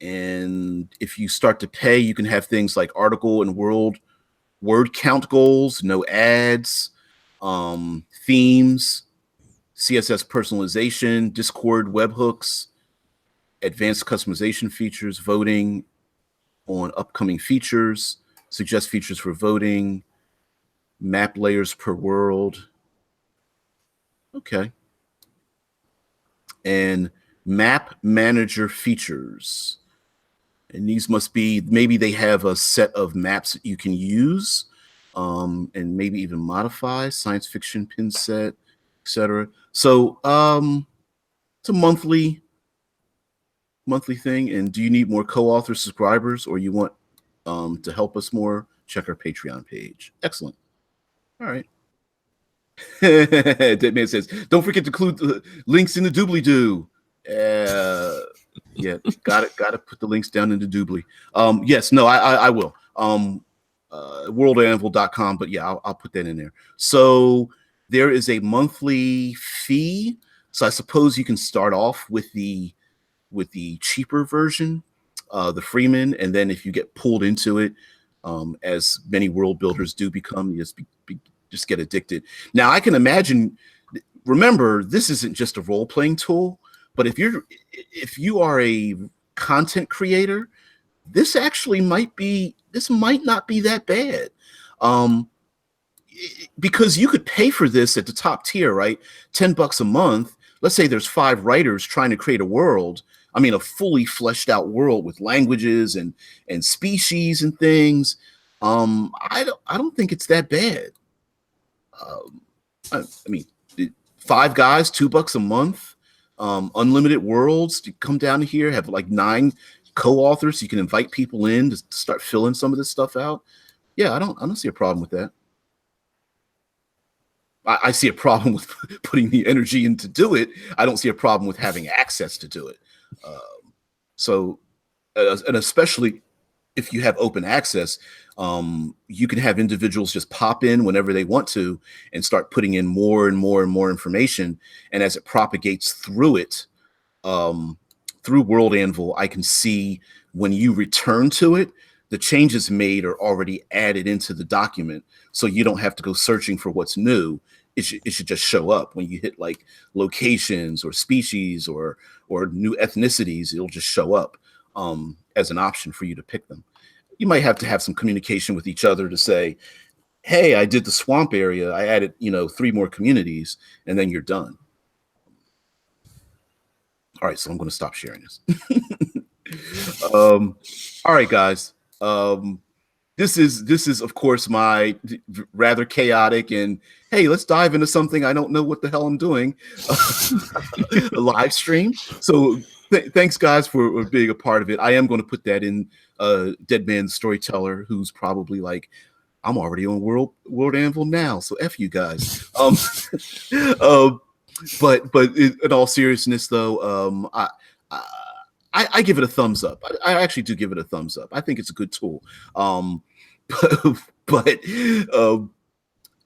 Speaker 1: And if you start to pay, you can have things like article and world word count goals, no ads, themes, CSS personalization, Discord webhooks, advanced customization features, voting on upcoming features, suggest features for voting, map layers per world. Okay. And map manager features. And these must be, maybe they have a set of maps that you can use and maybe even modify, science fiction pin set, etc. So it's a monthly thing. And do you need more co-author subscribers, or you want to help us more? Check our Patreon page. Excellent. All right. Dead Man says, don't forget to include the links in the doobly-doo. Yeah, got to put the links down into Doobly. Yes, no, I will. Worldanvil.com, but yeah, I'll put that in there. So there is a monthly fee. So I suppose you can start off with the cheaper version, the Freeman, and then if you get pulled into it, as many world builders do become, you just get addicted. Now I can imagine. Remember, this isn't just a role playing tool, but if you are a content creator, this might not be that bad. Because you could pay for this at the top tier, right? $10 a month. Let's say there's 5 writers trying to create a world. I mean, a fully fleshed out world with languages and species and things. I don't think it's that bad. I mean, 5 guys, $2 a month, unlimited worlds to come down here, have like 9 co-authors. So you can invite people in to start filling some of this stuff out. Yeah, I don't see a problem with that. I see a problem with putting the energy in to do it. I don't see a problem with having access to do it. And especially if you have open access, you can have individuals just pop in whenever they want to and start putting in more and more and more information. And as it propagates through it, through World Anvil, I can see when you return to it, the changes made are already added into the document. So you don't have to go searching for what's new. It should just show up when you hit like locations or species or new ethnicities. It'll just show up as an option for you to pick them. You might have to have some communication with each other to say, hey, I did the swamp area. I added, 3 more communities, and then you're done. All right, so I'm going to stop sharing this. All right, guys. This is of course my rather chaotic and hey, let's dive into something I don't know what the hell I'm doing. A live stream. So thanks guys for being a part of it. I am going to put that in Dead Man's Storyteller, who's probably like, I'm already on World Anvil now, so F you guys. But in all seriousness though, I give it a thumbs up. I actually do give it a thumbs up. I think it's a good tool. But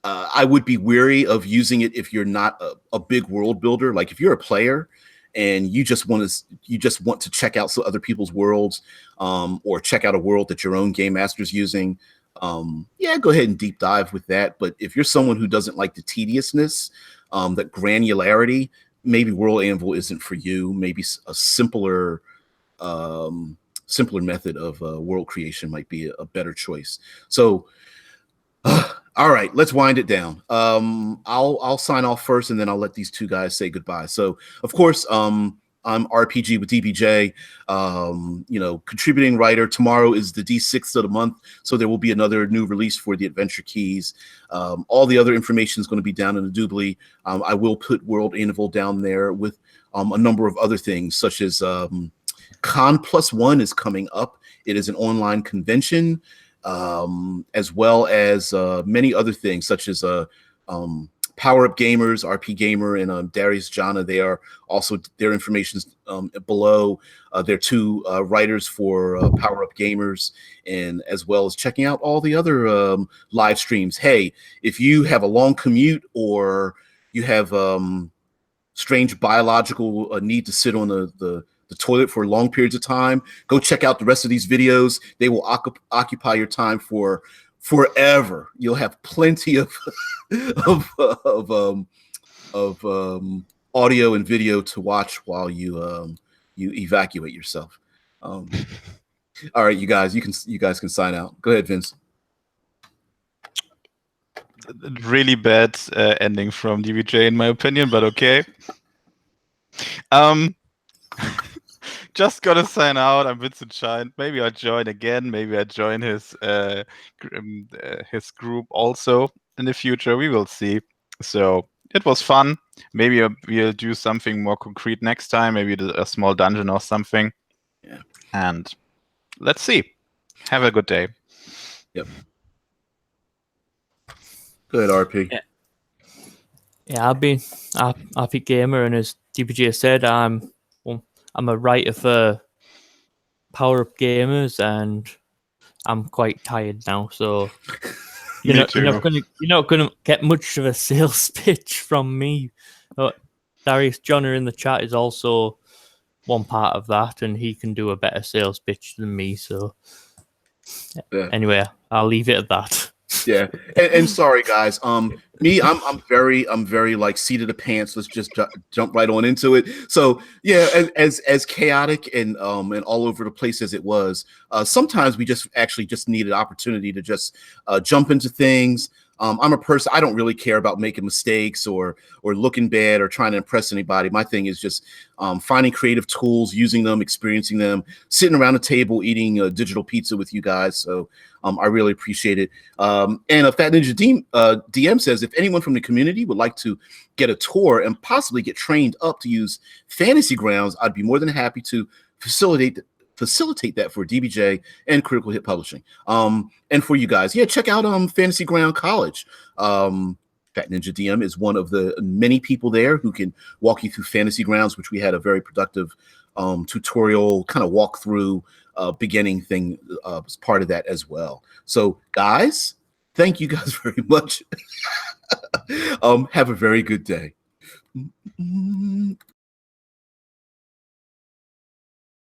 Speaker 1: I would be weary of using it if you're not a big world builder. Like if you're a player and you just want to check out some other people's worlds, or check out a world that your own game master's using. Yeah, go ahead and deep dive with that. But if you're someone who doesn't like the tediousness, that granularity, maybe World Anvil isn't for you. Maybe a simpler method of world creation might be a better choice. So, all right, let's wind it down. I'll sign off first, and then I'll let these 2 guys say goodbye. So, of course, I'm RPG with DBJ, contributing writer. Tomorrow is the D6th of the month, so there will be another new release for the Adventure Keys. All the other information is going to be down in the doobly. I will put World Anvil down there with a number of other things, such as Con +1 is coming up. It is an online convention, as well as many other things, such as Power Up Gamers, RP Gamer, and Darius Jana. They are also, their information's below. They're 2 writers for Power Up Gamers, and as well as checking out all the other live streams. Hey, if you have a long commute or you have strange biological need to sit on the toilet for long periods of time, go check out the rest of these videos. They will occupy your time for forever. You'll have plenty of audio and video to watch while you evacuate yourself. All right, you guys can sign out. Go ahead, Vince.
Speaker 2: Really bad ending from DBJ in my opinion, but okay. Just gonna sign out. I'm Vincent Shine. Maybe I'll join again. Maybe I join his group also in the future. We will see. So it was fun. Maybe we'll do something more concrete next time. Maybe a small dungeon or something.
Speaker 1: Yeah.
Speaker 2: And let's see. Have a good day.
Speaker 1: Yep. Go ahead, RP.
Speaker 3: Yeah, I've been RP Gamer, and as DPJ said, I'm I'm a writer for Power Up Gamers, and I'm quite tired now. So
Speaker 2: Me
Speaker 3: you're
Speaker 2: too.
Speaker 3: not gonna get much of a sales pitch from me. But Darius Johnner in the chat is also one part of that, and he can do a better sales pitch than me. So
Speaker 1: Yeah.
Speaker 3: anyway, I'll leave it at that.
Speaker 1: Yeah, and sorry guys. Me, I'm very like seat of the pants. Let's just jump right on into it. So yeah, as chaotic and all over the place as it was, sometimes we just actually just need an opportunity to just jump into things. I'm a person, I don't really care about making mistakes or looking bad or trying to impress anybody. My thing is just finding creative tools, using them, experiencing them, sitting around the table eating a digital pizza with you guys. So I really appreciate it. And a Fat Ninja DM says, if anyone from the community would like to get a tour and possibly get trained up to use Fantasy Grounds, I'd be more than happy to facilitate that for DBJ and Critical Hit Publishing. And for you guys, yeah, check out Fantasy Ground College. Fat Ninja DM is one of the many people there who can walk you through Fantasy Grounds, which we had a very productive tutorial kind of walkthrough beginning thing as part of that as well. So guys, thank you guys very much. Have a very good day.